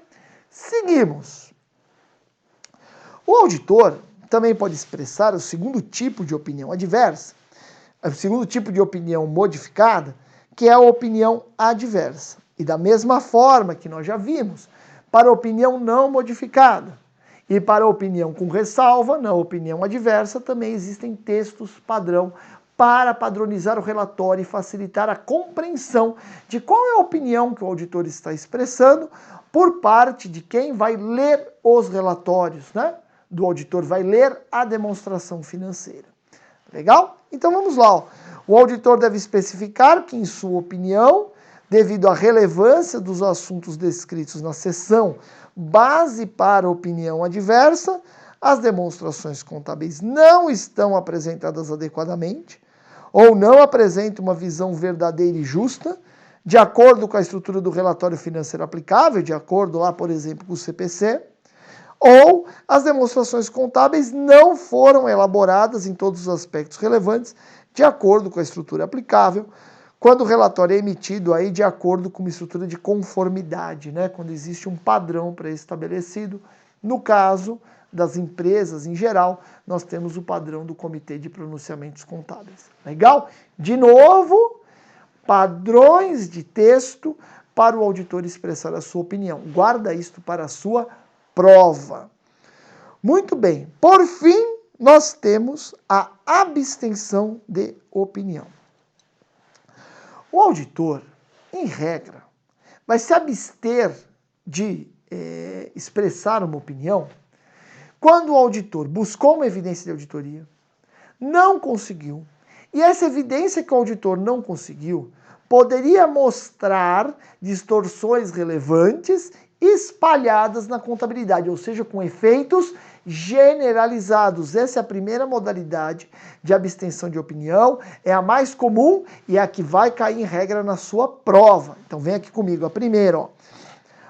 Seguimos. O auditor também pode expressar o segundo tipo de opinião adversa, o segundo tipo de opinião modificada, que é a opinião adversa. E da mesma forma que nós já vimos, para a opinião não modificada e para a opinião com ressalva, na opinião adversa, também existem textos padrão para padronizar o relatório e facilitar a compreensão de qual é a opinião que o auditor está expressando por parte de quem vai ler os relatórios, né? Do auditor, vai ler a demonstração financeira. Legal? Então vamos lá. Ó. O auditor deve especificar que, em sua opinião, devido à relevância dos assuntos descritos na seção base para opinião adversa, as demonstrações contábeis não estão apresentadas adequadamente ou não apresentam uma visão verdadeira e justa, de acordo com a estrutura do relatório financeiro aplicável, de acordo lá, por exemplo, com o CPC, ou as demonstrações contábeis não foram elaboradas em todos os aspectos relevantes, de acordo com a estrutura aplicável, quando o relatório é emitido aí de acordo com uma estrutura de conformidade, né? Quando existe um padrão pré-estabelecido. No caso das empresas em geral, nós temos o padrão do Comitê de Pronunciamentos Contábeis. Legal? De novo, padrões de texto para o auditor expressar a sua opinião. Guarda isto para a sua prova. Muito bem. Por fim, nós temos a abstenção de opinião. O auditor, em regra, vai se abster de expressar uma opinião quando o auditor buscou uma evidência de auditoria, não conseguiu, e essa evidência que o auditor não conseguiu poderia mostrar distorções relevantes espalhadas na contabilidade, ou seja, com efeitos generalizados. Essa é a primeira modalidade de abstenção de opinião, é a mais comum e é a que vai cair em regra na sua prova. Então vem aqui comigo, a primeira. Ó.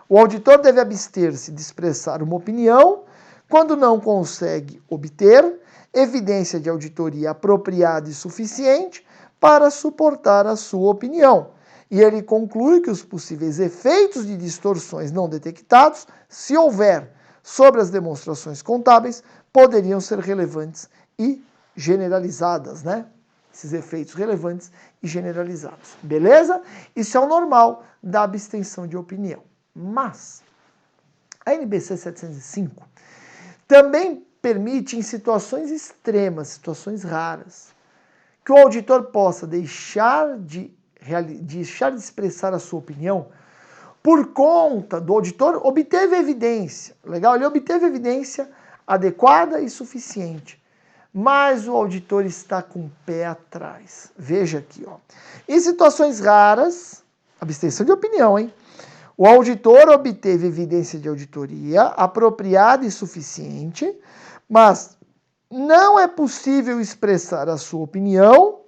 O auditor deve abster-se de expressar uma opinião quando não consegue obter evidência de auditoria apropriada e suficiente para suportar a sua opinião. E ele conclui que os possíveis efeitos de distorções não detectados, se houver, sobre as demonstrações contábeis, poderiam ser relevantes e generalizadas, né? Esses efeitos relevantes e generalizados. Beleza? Isso é o normal da abstenção de opinião. Mas a NBC 705 também permite, em situações extremas, situações raras, que o auditor possa deixar de expressar a sua opinião por conta do auditor obteve evidência. Legal? Ele obteve evidência adequada e suficiente. Mas o auditor está com o pé atrás. Veja aqui, ó. Em situações raras, abstenção de opinião, hein? O auditor obteve evidência de auditoria apropriada e suficiente, mas não é possível expressar a sua opinião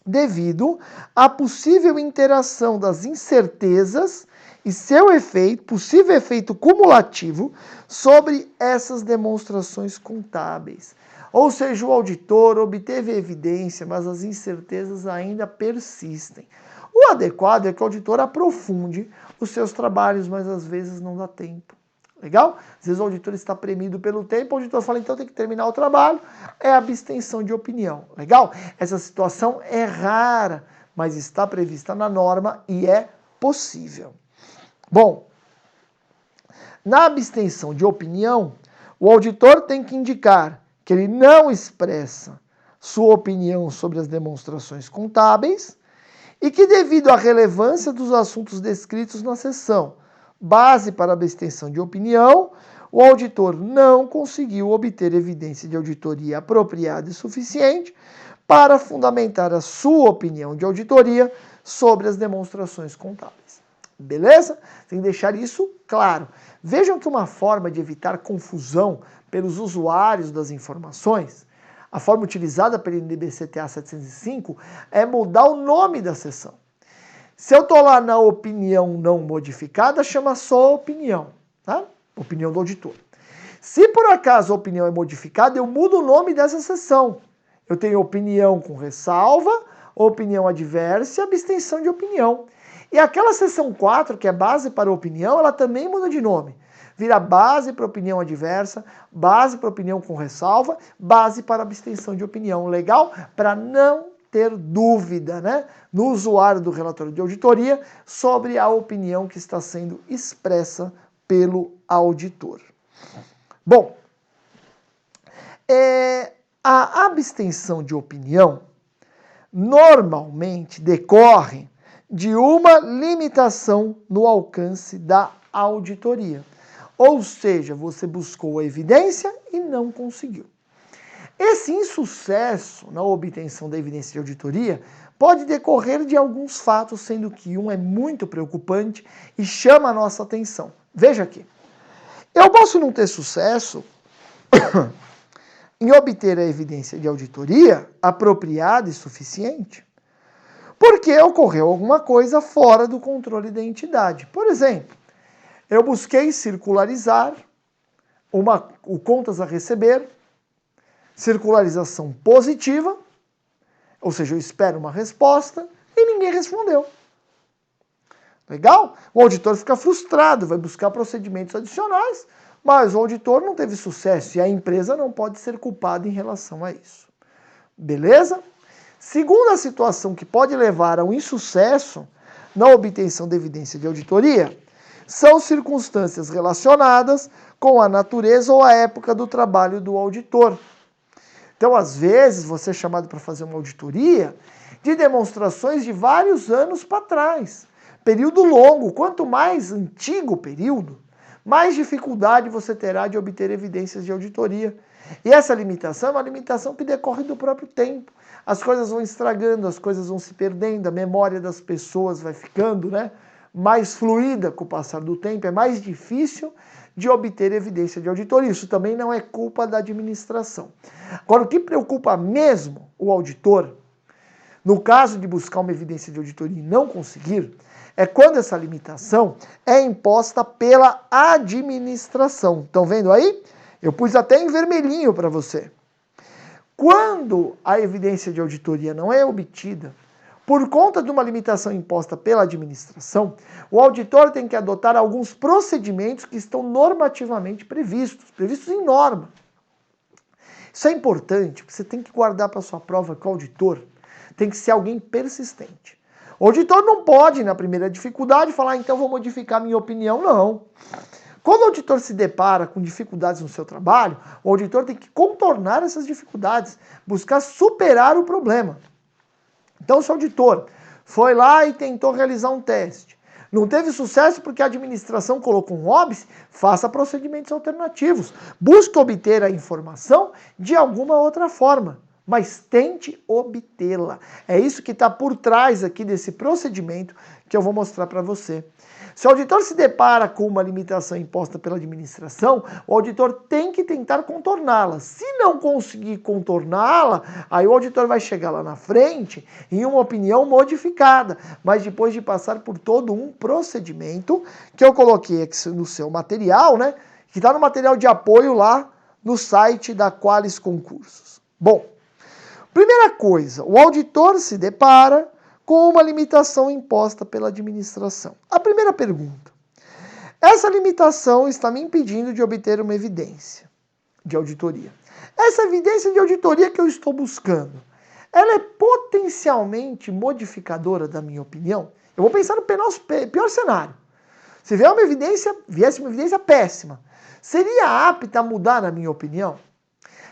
devido à possível interação das incertezas e seu efeito, possível efeito cumulativo sobre essas demonstrações contábeis. Ou seja, o auditor obteve evidência, mas as incertezas ainda persistem. O adequado é que o auditor aprofunde os seus trabalhos, mas às vezes não dá tempo. Legal? Às vezes o auditor está premido pelo tempo, o auditor fala, então tem que terminar o trabalho, é abstenção de opinião. Legal? Essa situação é rara, mas está prevista na norma e é possível. Bom, na abstenção de opinião, o auditor tem que indicar que ele não expressa sua opinião sobre as demonstrações contábeis e que, devido à relevância dos assuntos descritos na seção base para abstenção de opinião, o auditor não conseguiu obter evidência de auditoria apropriada e suficiente para fundamentar a sua opinião de auditoria sobre as demonstrações contábeis. Beleza? Tem que deixar isso claro. Vejam que uma forma de evitar confusão pelos usuários das informações, a forma utilizada pelo NBCTA 705 é mudar o nome da seção. Se eu estou lá na opinião não modificada, chama só opinião, tá? Opinião do auditor. Se por acaso a opinião é modificada, eu mudo o nome dessa seção. Eu tenho opinião com ressalva, opinião adversa e abstenção de opinião. E aquela seção 4, que é base para opinião, ela também muda de nome. Vira base para opinião adversa, base para opinião com ressalva, base para abstenção de opinião. Legal? Para não ter dúvida, né, no usuário do relatório de auditoria sobre a opinião que está sendo expressa pelo auditor. Bom, a abstenção de opinião normalmente decorre de uma limitação no alcance da auditoria. Ou seja, você buscou a evidência e não conseguiu. Esse insucesso na obtenção da evidência de auditoria pode decorrer de alguns fatos, sendo que um é muito preocupante e chama a nossa atenção. Veja aqui. Eu posso não ter sucesso em obter a evidência de auditoria apropriada e suficiente, porque ocorreu alguma coisa fora do controle da entidade. Por exemplo, eu busquei circularizar o contas a receber, circularização positiva, ou seja, eu espero uma resposta e ninguém respondeu. Legal? O auditor fica frustrado, vai buscar procedimentos adicionais, mas o auditor não teve sucesso e a empresa não pode ser culpada em relação a isso. Beleza? Segunda situação que pode levar ao insucesso na obtenção da evidência de auditoria são circunstâncias relacionadas com a natureza ou a época do trabalho do auditor. Então, às vezes, você é chamado para fazer uma auditoria de demonstrações de vários anos para trás. Período longo. Quanto mais antigo o período, mais dificuldade você terá de obter evidências de auditoria. E essa limitação é uma limitação que decorre do próprio tempo. As coisas vão estragando, as coisas vão se perdendo, a memória das pessoas vai ficando, mais fluida com o passar do tempo, é mais difícil de obter evidência de auditoria. Isso também não é culpa da administração. Agora, o que preocupa mesmo o auditor, no caso de buscar uma evidência de auditoria e não conseguir, é quando essa limitação é imposta pela administração. Estão vendo aí? Eu pus até em vermelhinho para você. Quando a evidência de auditoria não é obtida por conta de uma limitação imposta pela administração, o auditor tem que adotar alguns procedimentos que estão normativamente previstos em norma. Isso é importante, porque você tem que guardar para sua prova que o auditor tem que ser alguém persistente. O auditor não pode, na primeira dificuldade, falar, então vou modificar minha opinião, não. Quando o auditor se depara com dificuldades no seu trabalho, o auditor tem que contornar essas dificuldades, buscar superar o problema. Então, se o auditor foi lá e tentou realizar um teste, não teve sucesso porque a administração colocou um óbice, faça procedimentos alternativos. Busque obter a informação de alguma outra forma, mas tente obtê-la. É isso que está por trás aqui desse procedimento que eu vou mostrar para você. Se o auditor se depara com uma limitação imposta pela administração, o auditor tem que tentar contorná-la. Se não conseguir contorná-la, aí o auditor vai chegar lá na frente em uma opinião modificada, mas depois de passar por todo um procedimento que eu coloquei aqui no seu material, que está no material de apoio lá no site da Qualis Concursos. Bom, primeira coisa, o auditor se depara com uma limitação imposta pela administração. A primeira pergunta: essa limitação está me impedindo de obter uma evidência de auditoria. Essa evidência de auditoria que eu estou buscando, ela é potencialmente modificadora da minha opinião? Eu vou pensar no pior cenário. Se viesse uma evidência péssima, seria apta a mudar a minha opinião?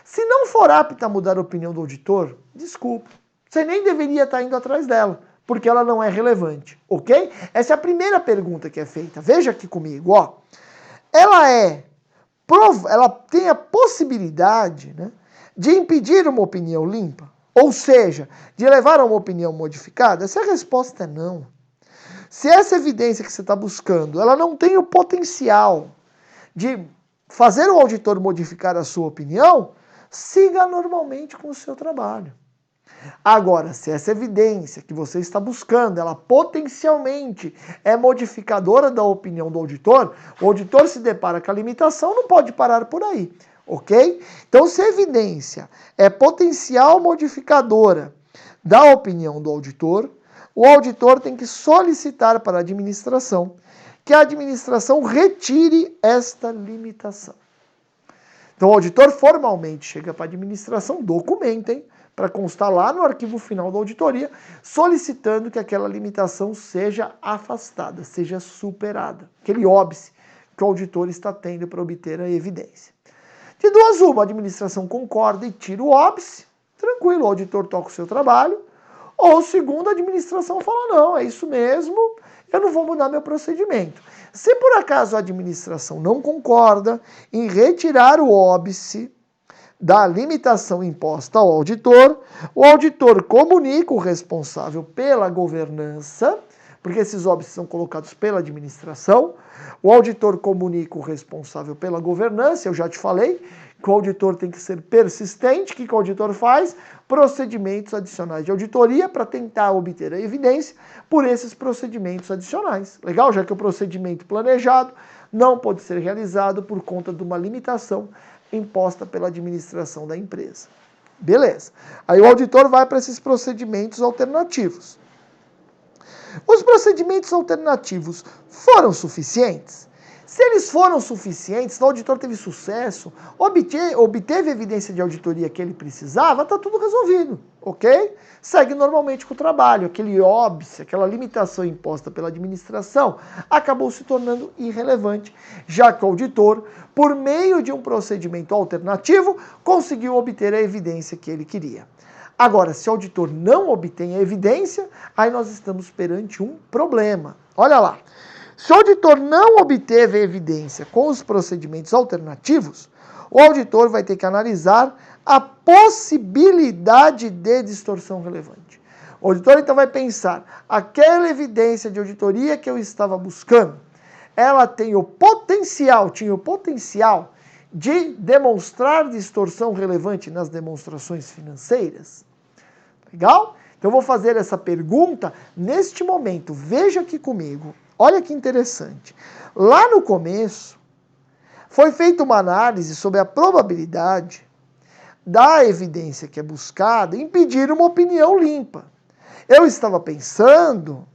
Se não for apta a mudar a opinião do auditor, desculpa. Você nem deveria estar indo atrás dela, porque ela não é relevante, ok? Essa é a primeira pergunta que é feita. Veja aqui comigo, ó. Ela tem a possibilidade, de impedir uma opinião limpa? Ou seja, de levar a uma opinião modificada? Se a resposta é não. Se essa evidência que você está buscando, ela não tem o potencial de fazer o auditor modificar a sua opinião, siga normalmente com o seu trabalho. Agora, se essa evidência que você está buscando, ela potencialmente é modificadora da opinião do auditor, o auditor se depara com a limitação, não pode parar por aí, ok? Então, se a evidência é potencial modificadora da opinião do auditor, o auditor tem que solicitar para a administração que a administração retire esta limitação. Então, o auditor formalmente chega para a administração, documenta, para constar lá no arquivo final da auditoria, solicitando que aquela limitação seja afastada, seja superada. Aquele óbice que o auditor está tendo para obter a evidência. De duas uma, a administração concorda e tira o óbice, tranquilo, o auditor toca o seu trabalho, ou segundo, a administração fala, não, é isso mesmo, eu não vou mudar meu procedimento. Se por acaso a administração não concorda em retirar o óbice, da limitação imposta ao auditor, o auditor comunica o responsável pela governança, porque esses óbitos são colocados pela administração, o auditor comunica o responsável pela governança, eu já te falei que o auditor tem que ser persistente, o que o auditor faz? Procedimentos adicionais de auditoria para tentar obter a evidência por esses procedimentos adicionais. Legal? Já que o procedimento planejado não pode ser realizado por conta de uma limitação imposta pela administração da empresa. Beleza. Aí o auditor vai para esses procedimentos alternativos. Os procedimentos alternativos foram suficientes? Se eles foram suficientes, o auditor teve sucesso, obteve a evidência de auditoria que ele precisava, está tudo resolvido, ok? Segue normalmente com o trabalho. Aquele óbice, aquela limitação imposta pela administração, acabou se tornando irrelevante, já que o auditor, por meio de um procedimento alternativo, conseguiu obter a evidência que ele queria. Agora, se o auditor não obtém a evidência, aí nós estamos perante um problema. Olha lá. Se o auditor não obteve a evidência com os procedimentos alternativos, o auditor vai ter que analisar a possibilidade de distorção relevante. O auditor então vai pensar, aquela evidência de auditoria que eu estava buscando, ela tinha o potencial de demonstrar distorção relevante nas demonstrações financeiras? Legal? Então eu vou fazer essa pergunta neste momento. Veja aqui comigo. Olha que interessante. Lá no começo, foi feita uma análise sobre a probabilidade da evidência que é buscada impedir uma opinião limpa. Eu estava pensando,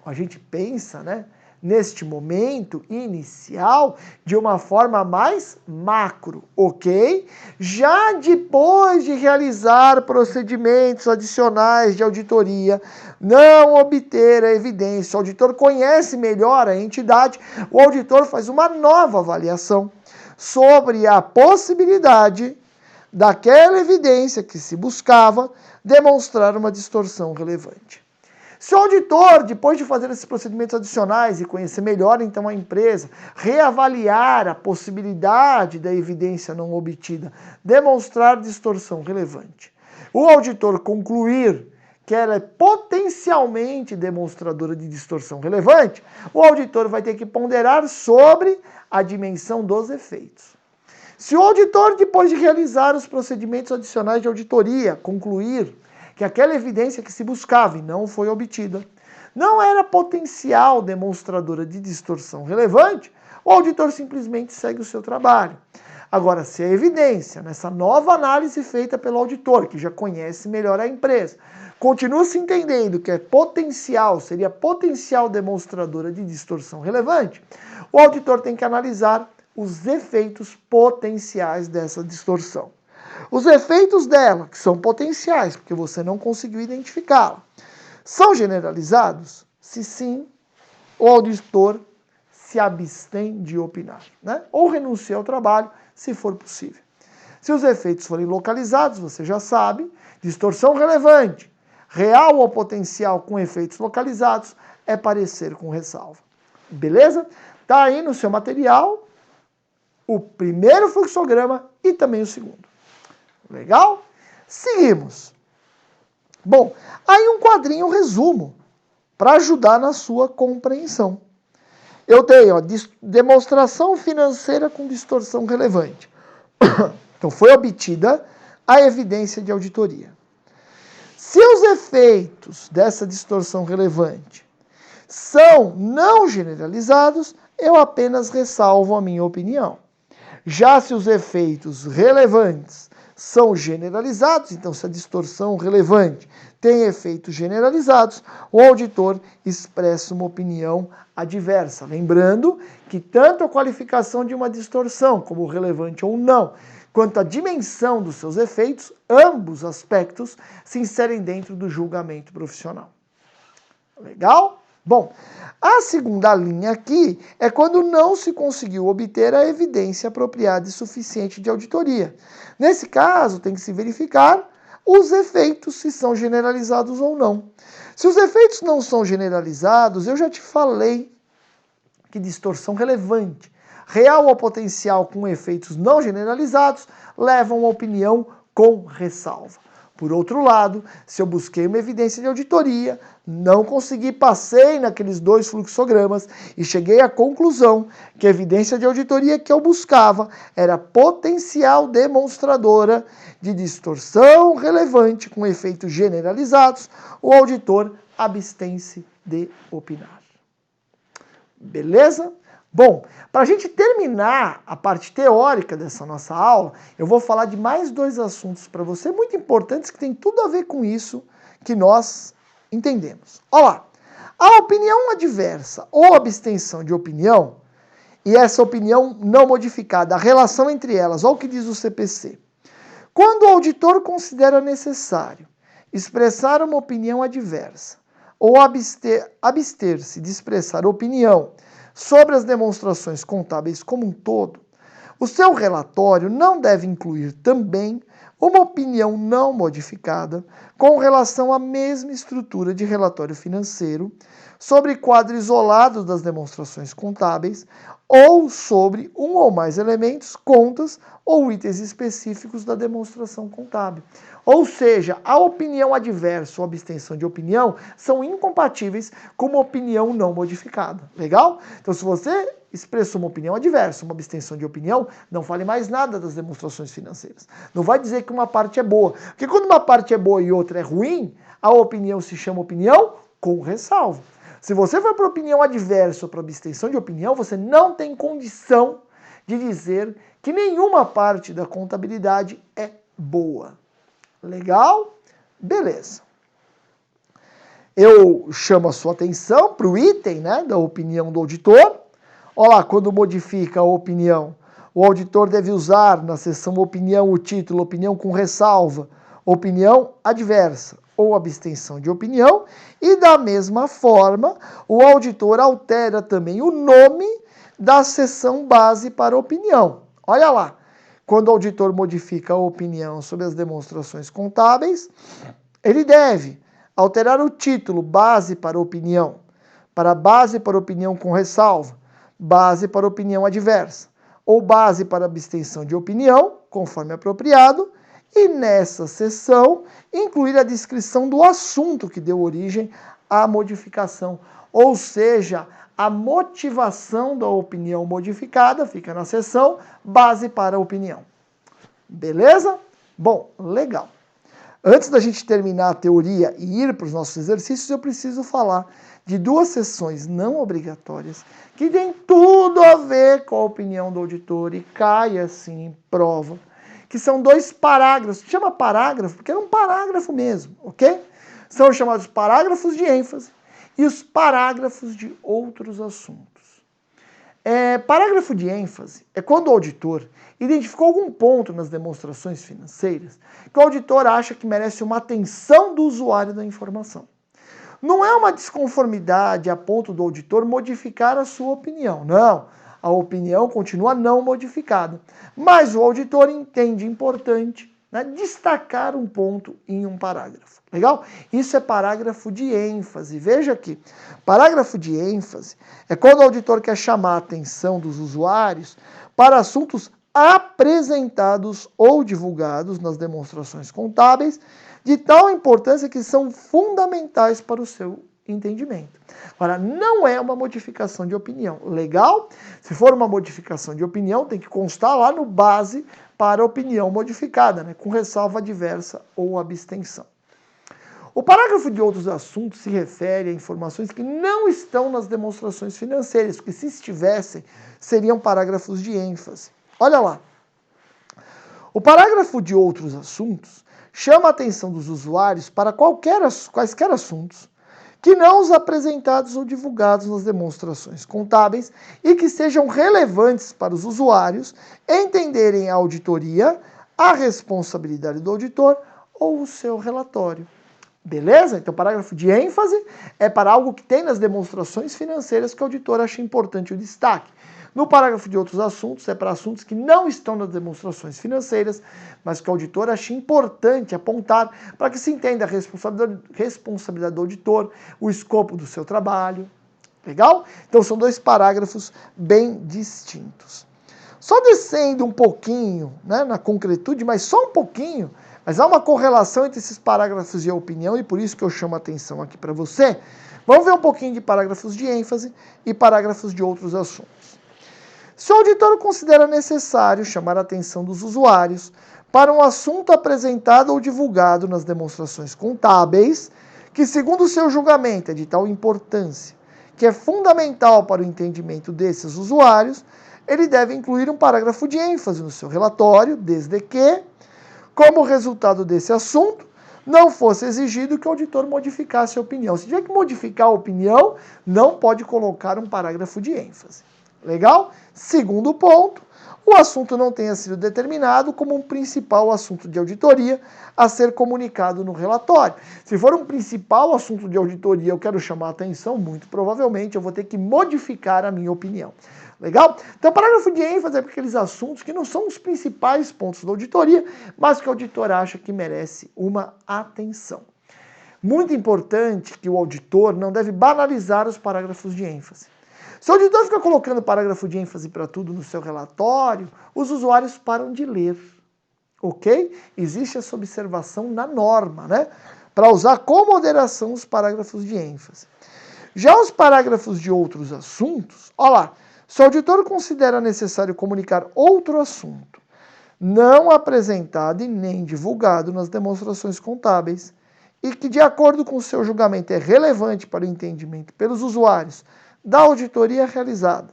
a gente pensa, né? Neste momento inicial, de uma forma mais macro, ok? Já depois de realizar procedimentos adicionais de auditoria, não obter a evidência, o auditor conhece melhor a entidade, o auditor faz uma nova avaliação sobre a possibilidade daquela evidência que se buscava demonstrar uma distorção relevante. Se o auditor, depois de fazer esses procedimentos adicionais e conhecer melhor então a empresa, reavaliar a possibilidade da evidência não obtida, demonstrar distorção relevante, o auditor concluir que ela é potencialmente demonstradora de distorção relevante, o auditor vai ter que ponderar sobre a dimensão dos efeitos. Se o auditor, depois de realizar os procedimentos adicionais de auditoria, concluir que aquela evidência que se buscava e não foi obtida não era potencial demonstradora de distorção relevante, o auditor simplesmente segue o seu trabalho. Agora, se a evidência, nessa nova análise feita pelo auditor, que já conhece melhor a empresa, continua se entendendo que é potencial, seria potencial demonstradora de distorção relevante, o auditor tem que analisar os efeitos potenciais dessa distorção. Os efeitos dela, que são potenciais, porque você não conseguiu identificá-la, são generalizados? Se sim, o auditor se abstém de opinar, né? Ou renuncia ao trabalho, se for possível. Se os efeitos forem localizados, você já sabe, distorção relevante, real ou potencial com efeitos localizados, é parecer com ressalva. Beleza? Está aí no seu material o primeiro fluxograma e também o segundo. Legal? Seguimos. Bom, aí um quadrinho resumo para ajudar na sua compreensão. Eu tenho a demonstração financeira com distorção relevante. Então foi obtida a evidência de auditoria. Se os efeitos dessa distorção relevante são não generalizados, eu apenas ressalvo a minha opinião. Já se os efeitos relevantes são generalizados, então se a distorção relevante tem efeitos generalizados, o auditor expressa uma opinião adversa. Lembrando que tanto a qualificação de uma distorção, como relevante ou não, quanto a dimensão dos seus efeitos, ambos aspectos se inserem dentro do julgamento profissional. Legal? Bom, a segunda linha aqui é quando não se conseguiu obter a evidência apropriada e suficiente de auditoria. Nesse caso, tem que se verificar os efeitos, se são generalizados ou não. Se os efeitos não são generalizados, eu já te falei que distorção relevante, real ou potencial com efeitos não generalizados, levam a opinião com ressalva. Por outro lado, se eu busquei uma evidência de auditoria, não consegui, passei naqueles 2 fluxogramas e cheguei à conclusão que a evidência de auditoria que eu buscava era potencial demonstradora de distorção relevante com efeitos generalizados, o auditor abstém-se de opinar. Beleza? Bom, para a gente terminar a parte teórica dessa nossa aula, eu vou falar de mais 2 assuntos para você, muito importantes, que tem tudo a ver com isso que nós entendemos. Olha lá, a opinião adversa ou abstenção de opinião, e essa opinião não modificada, a relação entre elas, olha o que diz o CPC. Quando o auditor considera necessário expressar uma opinião adversa ou abster-se de expressar opinião sobre as demonstrações contábeis como um todo, o seu relatório não deve incluir também uma opinião não modificada com relação à mesma estrutura de relatório financeiro, sobre quadro isolado das demonstrações contábeis ou sobre um ou mais elementos, contas ou itens específicos da demonstração contábil. Ou seja, a opinião adversa ou abstenção de opinião são incompatíveis com uma opinião não modificada. Legal? Então, se você expressou uma opinião adversa, uma abstenção de opinião, não fale mais nada das demonstrações financeiras. Não vai dizer que uma parte é boa. Porque quando uma parte é boa e outra é ruim, a opinião se chama opinião com ressalva. Se você for para opinião adversa ou para abstenção de opinião, você não tem condição de dizer que nenhuma parte da contabilidade é boa. Legal? Beleza. Eu chamo a sua atenção para o item, né, da opinião do auditor. Olha lá, quando modifica a opinião, o auditor deve usar na seção opinião o título opinião com ressalva, opinião adversa ou abstenção de opinião, e da mesma forma, o auditor altera também o nome da seção base para opinião. Olha lá, quando o auditor modifica a opinião sobre as demonstrações contábeis, ele deve alterar o título base para opinião, para base para opinião com ressalva, base para opinião adversa, ou base para abstenção de opinião, conforme apropriado, e nessa seção incluir a descrição do assunto que deu origem à modificação, ou seja, a motivação da opinião modificada fica na seção base para opinião. Beleza? Bom, legal. Antes da gente terminar a teoria e ir para os nossos exercícios, eu preciso falar de 2 sessões não obrigatórias que têm tudo a ver com a opinião do auditor e cai assim em prova, que são 2 parágrafos. Chama parágrafo porque é um parágrafo mesmo, ok? São chamados parágrafos de ênfase e os parágrafos de outros assuntos. Parágrafo de ênfase é quando o auditor identificou algum ponto nas demonstrações financeiras que o auditor acha que merece uma atenção do usuário da informação. Não é uma desconformidade a ponto do auditor modificar a sua opinião, não. A opinião continua não modificada, mas o auditor entende importante, né, destacar um ponto em um parágrafo. Legal? Isso é parágrafo de ênfase. Veja aqui, parágrafo de ênfase é quando o auditor quer chamar a atenção dos usuários para assuntos apresentados ou divulgados nas demonstrações contábeis de tal importância que são fundamentais para o seu entendimento. Agora, não é uma modificação de opinião. Legal? Se for uma modificação de opinião, tem que constar lá no base para opinião modificada, né, com ressalva adversa ou abstenção. O parágrafo de outros assuntos se refere a informações que não estão nas demonstrações financeiras, porque se estivessem, seriam parágrafos de ênfase. Olha lá. O parágrafo de outros assuntos chama a atenção dos usuários para quaisquer assuntos que não os apresentados ou divulgados nas demonstrações contábeis e que sejam relevantes para os usuários entenderem a auditoria, a responsabilidade do auditor ou o seu relatório. Beleza? Então, parágrafo de ênfase é para algo que tem nas demonstrações financeiras que o auditor acha importante o destaque. No parágrafo de outros assuntos, é para assuntos que não estão nas demonstrações financeiras, mas que o auditor acha importante apontar para que se entenda a responsabilidade do auditor, o escopo do seu trabalho, Legal? Então são dois parágrafos bem distintos. Só descendo um pouquinho, né, na concretude, mas só um pouquinho, mas há uma correlação entre esses parágrafos de opinião e por isso que eu chamo a atenção aqui para você. Vamos ver um pouquinho de parágrafos de ênfase e parágrafos de outros assuntos. Se o auditor considera necessário chamar a atenção dos usuários para um assunto apresentado ou divulgado nas demonstrações contábeis, que segundo o seu julgamento é de tal importância, que é fundamental para o entendimento desses usuários, ele deve incluir um parágrafo de ênfase no seu relatório, desde que, como resultado desse assunto, não fosse exigido que o auditor modificasse a opinião. Se tiver que modificar a opinião, não pode colocar um parágrafo de ênfase. Legal? Segundo ponto, o assunto não tenha sido determinado como um principal assunto de auditoria a ser comunicado no relatório. Se for um principal assunto de auditoria, eu quero chamar a atenção, muito provavelmente eu vou ter que modificar a minha opinião. Legal? Então, parágrafo de ênfase é para aqueles assuntos que não são os principais pontos da auditoria, mas que o auditor acha que merece uma atenção. Muito importante que o auditor não deve banalizar os parágrafos de ênfase. Se o auditor fica colocando parágrafo de ênfase para tudo no seu relatório, os usuários param de ler, ok? Existe essa observação na norma, né? Para usar com moderação os parágrafos de ênfase. Já os parágrafos de outros assuntos, olha lá, se o auditor considera necessário comunicar outro assunto, não apresentado e nem divulgado nas demonstrações contábeis, e que de acordo com o seu julgamento é relevante para o entendimento pelos usuários da auditoria realizada,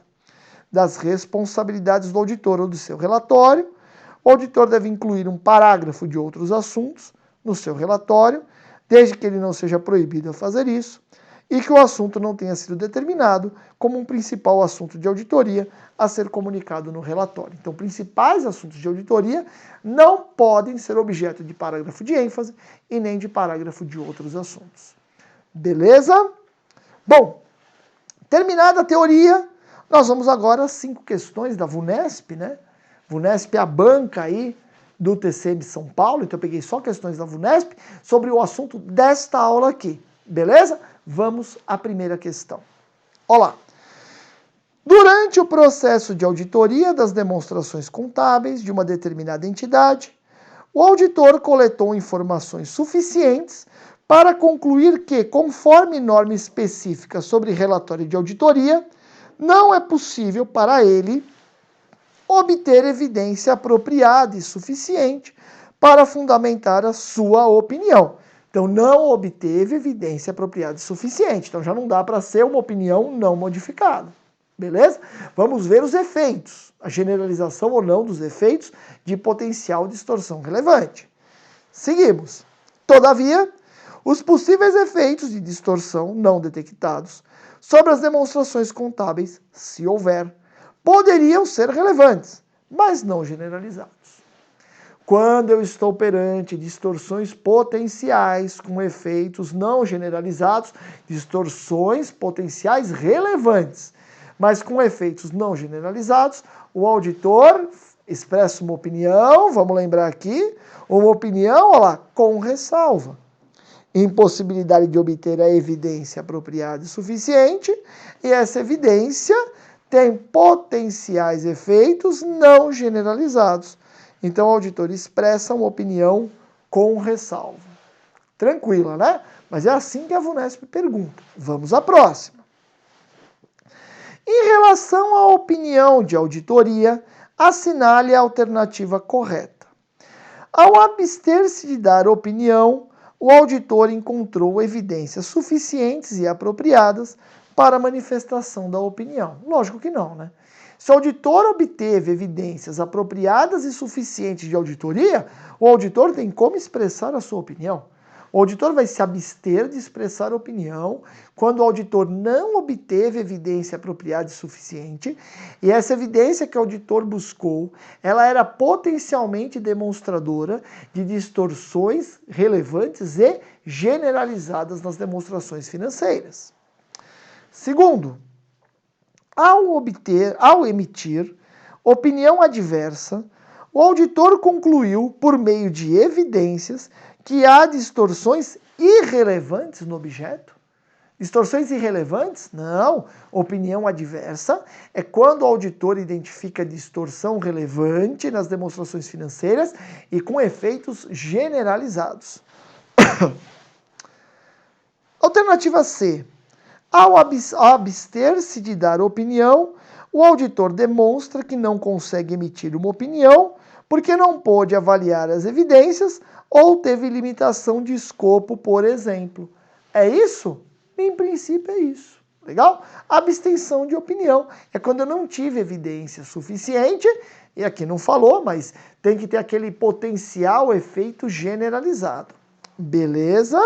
das responsabilidades do auditor ou do seu relatório, o auditor deve incluir um parágrafo de outros assuntos no seu relatório, desde que ele não seja proibido a fazer isso, e que o assunto não tenha sido determinado como um principal assunto de auditoria a ser comunicado no relatório. Então, principais assuntos de auditoria não podem ser objeto de parágrafo de ênfase e nem de parágrafo de outros assuntos. Beleza? Bom, terminada a teoria, nós vamos agora às 5 questões da VUNESP, né? VUNESP é a banca aí do TCM São Paulo, então eu peguei só questões da VUNESP sobre o assunto desta aula aqui, beleza? Vamos à primeira questão. Olá. Durante o processo de auditoria das demonstrações contábeis de uma determinada entidade, o auditor coletou informações suficientes para concluir que, conforme norma específica sobre relatório de auditoria, não é possível para ele obter evidência apropriada e suficiente para fundamentar a sua opinião. Então, não obteve evidência apropriada e suficiente. Então, já não dá para ser uma opinião não modificada. Beleza? Vamos ver os efeitos, a generalização ou não dos efeitos de potencial distorção relevante. Seguimos. Todavia, os possíveis efeitos de distorção não detectados sobre as demonstrações contábeis, se houver, poderiam ser relevantes, mas não generalizados. Quando eu estou perante distorções potenciais com efeitos não generalizados, distorções potenciais relevantes, mas com efeitos não generalizados, o auditor expressa uma opinião, vamos lembrar aqui, uma opinião, olha lá, com ressalva. Impossibilidade de obter a evidência apropriada e suficiente, e essa evidência tem potenciais efeitos não generalizados. Então o auditor expressa uma opinião com ressalva. Tranquila, né? Mas é assim que a VUNESP pergunta. Vamos à próxima. Em relação à opinião de auditoria, assinale a alternativa correta. Ao abster-se de dar opinião, o auditor encontrou evidências suficientes e apropriadas para a manifestação da opinião. Lógico que não, né? Se o auditor obteve evidências apropriadas e suficientes de auditoria, o auditor tem como expressar a sua opinião. O auditor vai se abster de expressar opinião quando o auditor não obteve evidência apropriada e suficiente, e essa evidência que o auditor buscou, ela era potencialmente demonstradora de distorções relevantes e generalizadas nas demonstrações financeiras. Segundo, ao emitir opinião adversa, o auditor concluiu, por meio de evidências, que há distorções irrelevantes no objeto. Distorções irrelevantes? Não. Opinião adversa é quando o auditor identifica distorção relevante nas demonstrações financeiras e com efeitos generalizados. Alternativa C. Ao abster-se de dar opinião, o auditor demonstra que não consegue emitir uma opinião porque não pôde avaliar as evidências ou teve limitação de escopo, por exemplo. É isso? Em princípio é isso. Legal? Abstenção de opinião é quando eu não tive evidência suficiente, e aqui não falou, mas tem que ter aquele potencial efeito generalizado. Beleza?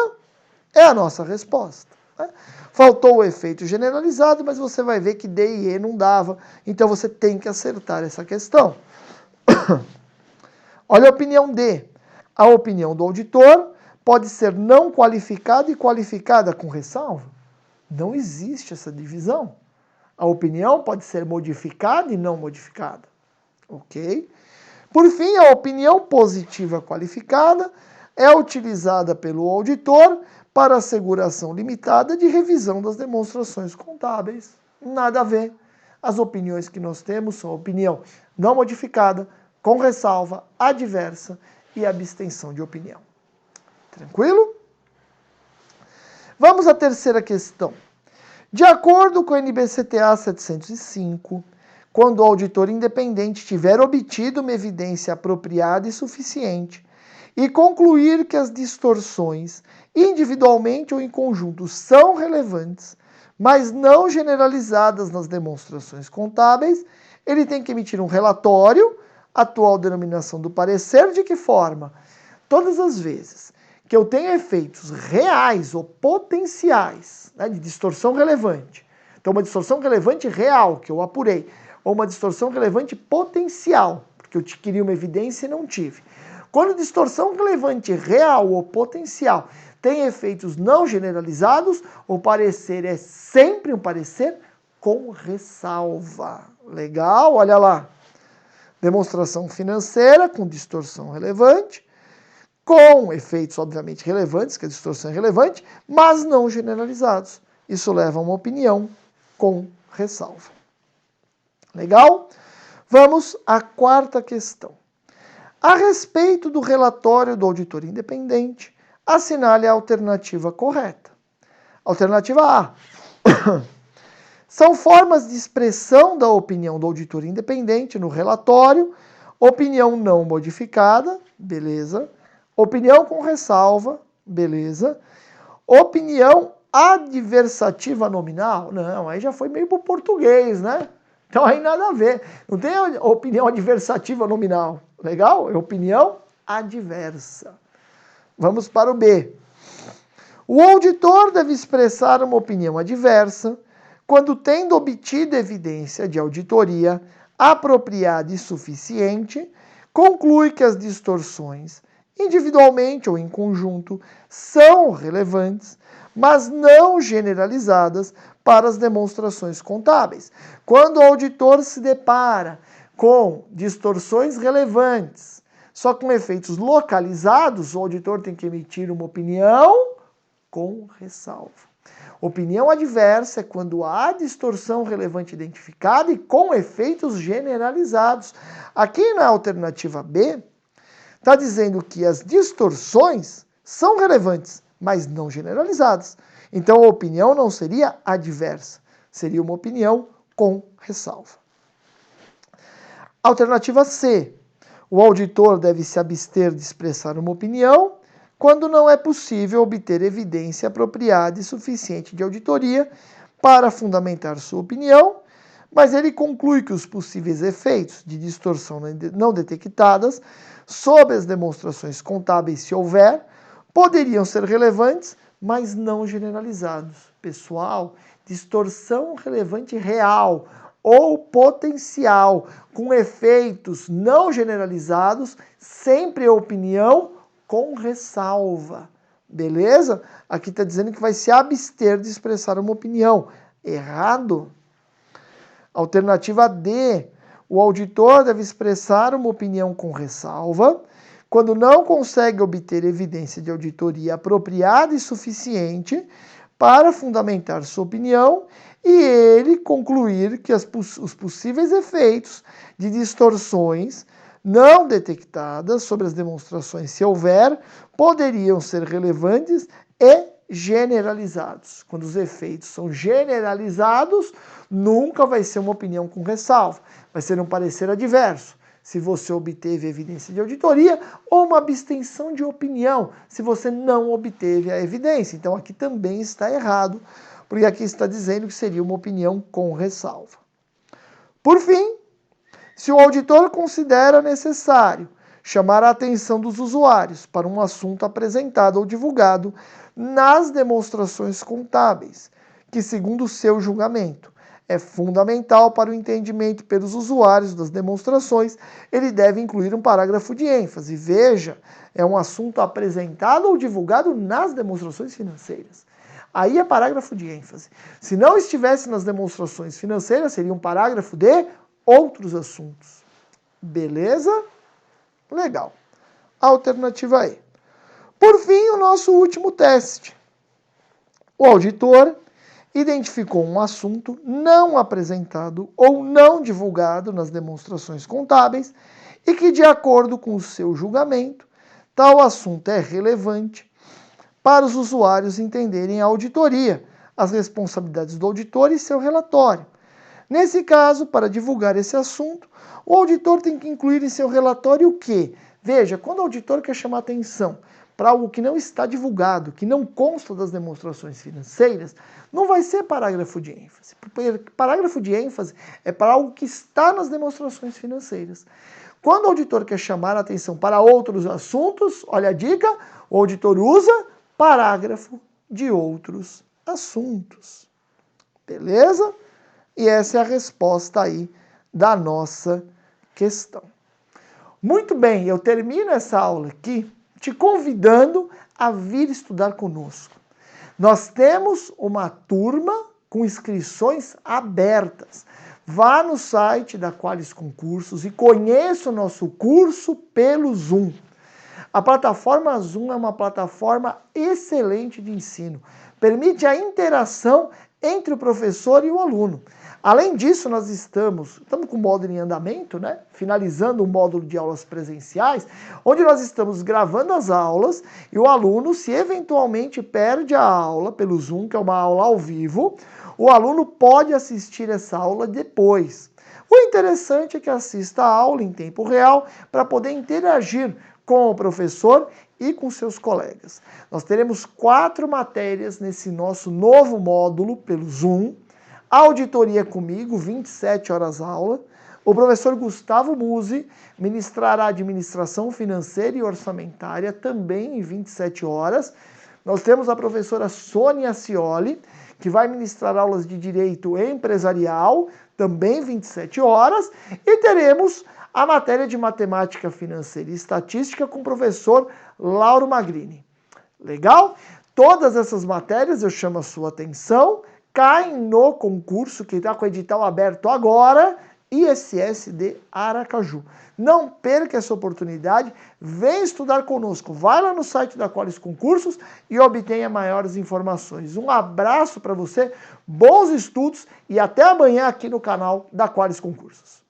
É a nossa resposta. Né? Faltou o efeito generalizado, mas você vai ver que D e E não dava, então você tem que acertar essa questão. Olha a opinião D. A opinião do auditor pode ser não qualificada e qualificada com ressalva. Não existe essa divisão. A opinião pode ser modificada e não modificada. Ok? Por fim, a opinião positiva qualificada é utilizada pelo auditor para asseguração limitada de revisão das demonstrações contábeis. Nada a ver. As opiniões que nós temos são opinião não modificada, com ressalva, adversa e abstenção de opinião. Tranquilo? Vamos à terceira questão. De acordo com a NBCTA 705, quando o auditor independente tiver obtido uma evidência apropriada e suficiente e concluir que as distorções, individualmente ou em conjunto, são relevantes, mas não generalizadas nas demonstrações contábeis, ele tem que emitir um relatório, atual denominação do parecer, de que forma? Todas as vezes que eu tenho efeitos reais ou potenciais, né, de distorção relevante, então uma distorção relevante real, que eu apurei, ou uma distorção relevante potencial, porque eu queria uma evidência e não tive. Quando distorção relevante real ou potencial tem efeitos não generalizados, o parecer é sempre um parecer com ressalva. Legal? Olha lá. Demonstração financeira com distorção relevante, com efeitos obviamente relevantes, que a distorção é relevante, mas não generalizados. Isso leva a uma opinião com ressalva. Legal? Vamos à quarta questão. A respeito do relatório do auditor independente, assinale a alternativa correta. Alternativa A. São formas de expressão da opinião do auditor independente no relatório, opinião não modificada, beleza. Opinião com ressalva, beleza. Opinião adversativa nominal, não, aí já foi meio pro português, né? Então aí nada a ver. Não tem opinião adversativa nominal. Legal? É opinião adversa. Vamos para o B. O auditor deve expressar uma opinião adversa quando, tendo obtido evidência de auditoria apropriada e suficiente, conclui que as distorções, individualmente ou em conjunto, são relevantes, mas não generalizadas para as demonstrações contábeis. Quando o auditor se depara com distorções relevantes, só com efeitos localizados, o auditor tem que emitir uma opinião com ressalva. Opinião adversa é quando há distorção relevante identificada e com efeitos generalizados. Aqui na alternativa B, está dizendo que as distorções são relevantes, mas não generalizadas. Então a opinião não seria adversa, seria uma opinião com ressalva. Alternativa C. O auditor deve se abster de expressar uma opinião quando não é possível obter evidência apropriada e suficiente de auditoria para fundamentar sua opinião, mas ele conclui que os possíveis efeitos de distorção não detectadas sob as demonstrações contábeis, se houver, poderiam ser relevantes, mas não generalizados. Pessoal, distorção relevante real ou potencial, com efeitos não generalizados, sempre é opinião com ressalva. Beleza? Aqui está dizendo que vai se abster de expressar uma opinião. Errado. Alternativa D. O auditor deve expressar uma opinião com ressalva quando não consegue obter evidência de auditoria apropriada e suficiente para fundamentar sua opinião e ele concluir que os possíveis efeitos de distorções não detectadas sobre as demonstrações, se houver, poderiam ser relevantes e generalizados. Quando os efeitos são generalizados, nunca vai ser uma opinião com ressalva, vai ser um parecer adverso. Se você obteve evidência de auditoria, ou uma abstenção de opinião, se você não obteve a evidência. Então aqui também está errado, porque aqui está dizendo que seria uma opinião com ressalva. Por fim, se o auditor considera necessário chamar a atenção dos usuários para um assunto apresentado ou divulgado nas demonstrações contábeis, que, segundo o seu julgamento, é fundamental para o entendimento pelos usuários das demonstrações, ele deve incluir um parágrafo de ênfase. Veja, é um assunto apresentado ou divulgado nas demonstrações financeiras. Aí é parágrafo de ênfase. Se não estivesse nas demonstrações financeiras, seria um parágrafo de outros assuntos. Beleza? Legal. Alternativa E. Por fim, o nosso último teste. O auditor identificou um assunto não apresentado ou não divulgado nas demonstrações contábeis e que, de acordo com o seu julgamento, tal assunto é relevante para os usuários entenderem a auditoria, as responsabilidades do auditor e seu relatório. Nesse caso, para divulgar esse assunto, o auditor tem que incluir em seu relatório o quê? Veja, quando o auditor quer chamar atenção para algo que não está divulgado, que não consta das demonstrações financeiras, não vai ser parágrafo de ênfase. Parágrafo de ênfase é para algo que está nas demonstrações financeiras. Quando o auditor quer chamar a atenção para outros assuntos, olha a dica, o auditor usa parágrafo de outros assuntos. Beleza? E essa é a resposta aí da nossa questão. Muito bem, eu termino essa aula aqui te convidando a vir estudar conosco. Nós temos uma turma com inscrições abertas. Vá no site da Qualis Concursos e conheça o nosso curso pelo Zoom. A plataforma Zoom é uma plataforma excelente de ensino. Permite a interação entre o professor e o aluno. Além disso, nós estamos com o módulo em andamento, né? Finalizando o módulo de aulas presenciais, onde nós estamos gravando as aulas e o aluno, se eventualmente perde a aula pelo Zoom, que é uma aula ao vivo, o aluno pode assistir essa aula depois. O interessante é que assista a aula em tempo real para poder interagir com o professor e com seus colegas. Nós teremos 4 matérias nesse nosso novo módulo pelo Zoom. Auditoria comigo, 27 horas aula. O professor Gustavo Musi ministrará administração financeira e orçamentária, também em 27 horas. Nós temos a professora Sônia Cioli, que vai ministrar aulas de direito empresarial, também 27 horas. E teremos a matéria de matemática financeira e estatística com o professor Lauro Magrini. Legal? Todas essas matérias eu chamo a sua atenção. Caem no concurso que está com o edital aberto agora, ISS de Aracaju. Não perca essa oportunidade, vem estudar conosco. Vai lá no site da Qualis Concursos e obtenha maiores informações. Um abraço para você, bons estudos e até amanhã aqui no canal da Qualis Concursos.